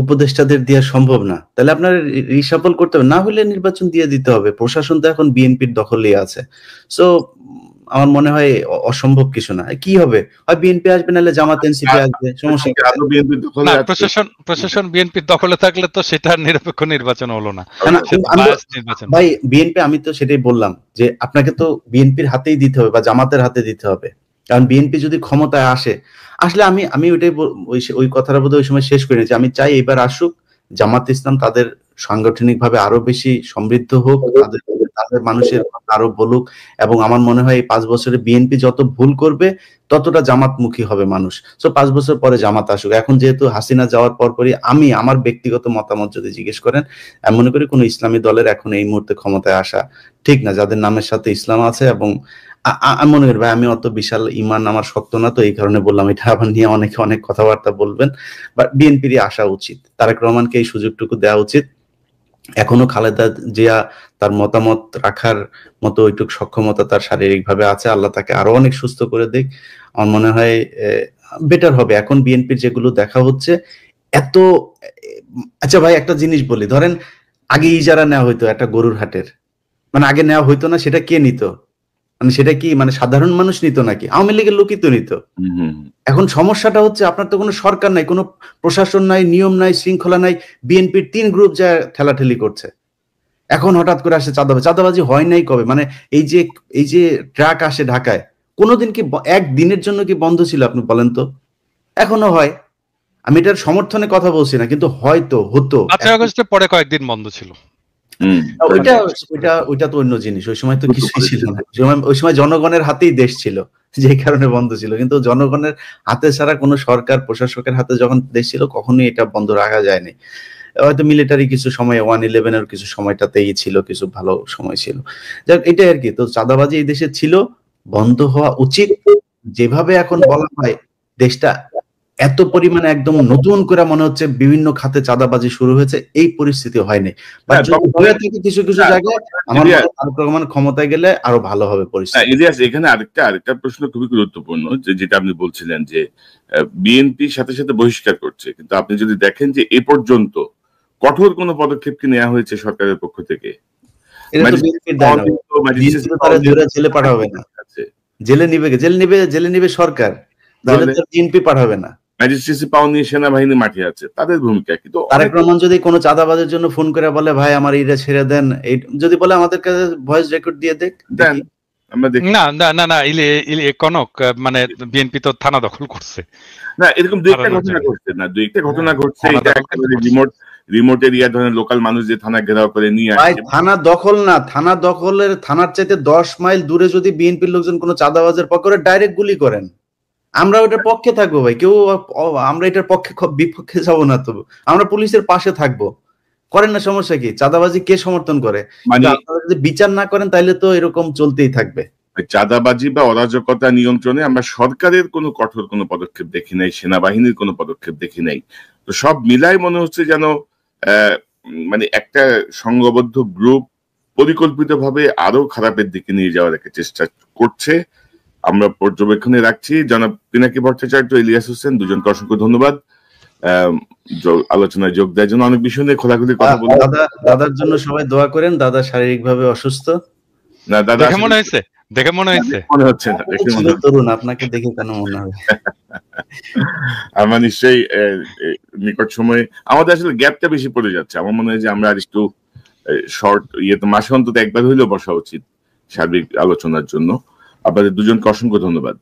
উপদেষ্টাদের দেওয়া সম্ভব না, তাহলে আপনার রিসাফল করতে হবে, না হলে নির্বাচন দিয়ে দিতে হবে। প্রশাসন তো এখন বিএনপির দখলেই আছে। সো আমার মনে হয় অসম্ভব কিছু না। কি হবে, হয় বিএনপি আসবে, নাহলে জামাত এনসিপি আসবে, সমস্যা কি? প্রশাসন বিএনপির দখলে থাকলে তো সেটা নিরপেক্ষ নির্বাচন হলো না, ভাই। বিএনপি, আমি তো সেটাই বললাম যে আপনাকে তো বিএনপির হাতেই দিতে হবে বা জামাতের হাতে দিতে হবে। কারণ বিএনপি যদি ক্ষমতায় আসলে আমি ওইটাই ওই কথাটা বোধহয় ওই সময় শেষ করে নিয়েছি। আমি চাই এবার আসুক জামাত ইসলাম, তাদের সাংগঠনিক ভাবে আরো বেশি সমৃদ্ধ হোক, তাদের মানুষের কথা আরো বলুক। এবং আমার মনে হয় এই 5 বছরে বিএনপি যত ভুল করবে ততটা জামাতমুখী হবে মানুষ। সো 5 বছর পরে জামাত আসুক। এখন যেহেতু হাসিনা যাওয়ার পরই আমার ব্যক্তিগত মতামত যদি জিজ্ঞেস করেন, আমি মনে করি কোন ইসলামী দলের এখন এই মুহূর্তে ক্ষমতায় আসা ঠিক না, যাদের নামের সাথে ইসলাম আছে। এবং আমি মনে করি ভাই, আমি অত বিশাল ইমান আমার শক্ত না, তো এই কারণে বললাম। এটা আবার নিয়ে অনেকে অনেক কথাবার্তা বলবেন, বাট বিএনপিরই আসা উচিত। তারেক রহমানকে এই সুযোগটুকু দেওয়া উচিত। এখনো খালেদা জিয়া তার মতামত রাখার মতো ওইটুক সক্ষমতা তার শারীরিক ভাবে আছে, আল্লাহ তাকে আরো অনেক সুস্থ করে দিক। আমার মনে হয় বেটার হবে। এখন বিএনপির যেগুলো দেখা হচ্ছে, এত আচ্ছা ভাই একটা জিনিস বলি, ধরেন আগে ইজারা নেওয়া হইতো একটা গরুর হাটের, মানে আগে নেওয়া হইতো না, সেটা কে নিত? মানে সেটা কি মানে সাধারণ মানুষ নিত নাকি আওয়ামী লীগের লোকই তো নিত? এখন সমস্যাটা হচ্ছে আপনার তো কোনো সরকার নাই, কোনো প্রশাসন নাই, নিয়ম নাই, শৃঙ্খলা নাই, বিএনপির 3 গ্রুপ যা ঠেলাঠেলি করছে। এখন হঠাৎ করে আসে চাঁদাবাজি হয় নাই কবে? মানে এই যে ট্রাক আসে ঢাকায়, কোনোদিন কি একদিনের জন্য কি বন্ধ ছিল আপনি বলেন তো? এখনো হয়। আমি এটার সমর্থনে কথা বলছি না, কিন্তু হয়তো হতো। 5 আগস্টের পরে কয়েকদিন বন্ধ ছিল। ওইটা তো অন্য জিনিস, ওই সময় তো কিছুই ছিল না। ওই সময় জনগণের হাতেই দেশ ছিল, যে কারণে বন্ধ ছিল। কিন্তু জনগণের হাতে ছাড়া কোনো সরকার প্রশাসকের হাতে যখন দেশ ছিল, কখনোই এটা বন্ধ রাখা যায়নি। হয়তো মিলিটারি কিছু সময় 1/11 কিছু সময়টাতেই ছিল, কিছু ভালো সময় ছিল। যাক এটাই আর কি। তো চাঁদাবাজি এই দেশে ছিল, বন্ধ হওয়া উচিত। যেভাবে এখন বলা হয় দেশটা এত পরিমাণে একদম নতুন করে মনে হচ্ছে বিভিন্ন খাতে চাঁদাবাজি শুরু হয়েছে, এই পরিস্থিতি হয়নি। কিছু কিছু জায়গায় আমার তারেক রহমান ক্ষমতায় গেলে আরো ভালো হবে পরিস্থিতি। ইলিয়াস, এখানে আরেকটা প্রশ্ন খুবই গুরুত্বপূর্ণ, যেটা আপনি বলছিলেন যে বিএনপি সাথে সাথে বহিষ্কার করছে, কিন্তু আপনি যদি দেখেন যে এ পর্যন্ত কঠোর কোনো পদক্ষেপ কি নেওয়া হয়েছে সরকারের পক্ষ থেকে? জেলে পাঠাবে না, জেলে নিবে সরকার, বিএনপি পাঠাবে না। ম্যাজিস্ট্রেসি পাওয়ার নিয়ে সেনাবাহিনী মাঠে আছে, তাদের ভূমিকা কি? তো তারেক রহমান যদি কোনো চাঁদাবাজের জন্য ফোন করে বলে ভাই আমার এটা ছেড়ে দেন, এই যদি বলে আমাদের কাছে ভয়েস রেকর্ড দিয়ে দেন, আমরা দেখি। না কনক, মানে বিএনপি তো থানা দখল করছে না, এরকম দুই একটা ঘটনা ঘটছে না, দুই একটা ঘটনা ঘটছে। এটা একেবারে রিমোট এরিয়া, ধরেন লোকাল মানুষ যে থানা ঘেরাও করে নিয়ে আসে। থানা দখল না, থানা দখলের থানার চাইতে 10 মাইল দূরে যদি বিএনপির লোকজন কোনো চাঁদাবাজের পক্ষে ডাইরেক্ট গুলি করেন, আমরা ওটার পক্ষে থাকবো ভাই। কেউ আমরা এটার পক্ষে বিপক্ষে যাবো না, তো আমরা পুলিশের পাশে থাকবো। করেন না, সমস্যা কি? চাঁদাবাজি কে সমর্থন করে? মানে আপনারা যদি বিচার না করেন তাহলে তো এরকম চলতেই থাকবে। চাঁদাবাজি বা অরাজকতা নিয়ন্ত্রণে আমরা সরকারের কোনো কঠোর কোনো পদক্ষেপ দেখি নাই, সেনাবাহিনীর কোনো পদক্ষেপ দেখি নাই। তো সব মিলাই মনে হচ্ছে যেন মানে একটা সংঘবদ্ধ গ্রুপ পরিকল্পিতভাবে আরো খারাপের দিকে নিয়ে যাওয়ার একটা চেষ্টা করছে। আমরা পর্যবেক্ষণে রাখছি। জনাব পিনাকি ভট্টাচার্য, ইলিয়াস হোসেন, দুজনকে অসংখ্য ধন্যবাদ আলোচনায় যোগ দেওয়ার জন্য। অনেক বিষয় নিয়ে খোলাখুলি কথা বলবো। দাদার জন্য সবাই দোয়া করেন, দাদা শারীরিকভাবে অসুস্থ। না দাদা, দেখে মনে হচ্ছে মনে হচ্ছে না, তরুণ, আপনাকে দেখে কেন মনে হবে? আমার নিশ্চয়ই নিকট সময়ে আমাদের আসলে গ্যাপটা বেশি পড়ে যাচ্ছে। আমার মনে হয় যে আমরা আর একটু শর্ট তো মাসে অন্তত একবার হইলেও বসা উচিত সার্বিক আলোচনার জন্য। আপনাদের দুজনকে অসংখ্য ধন্যবাদ।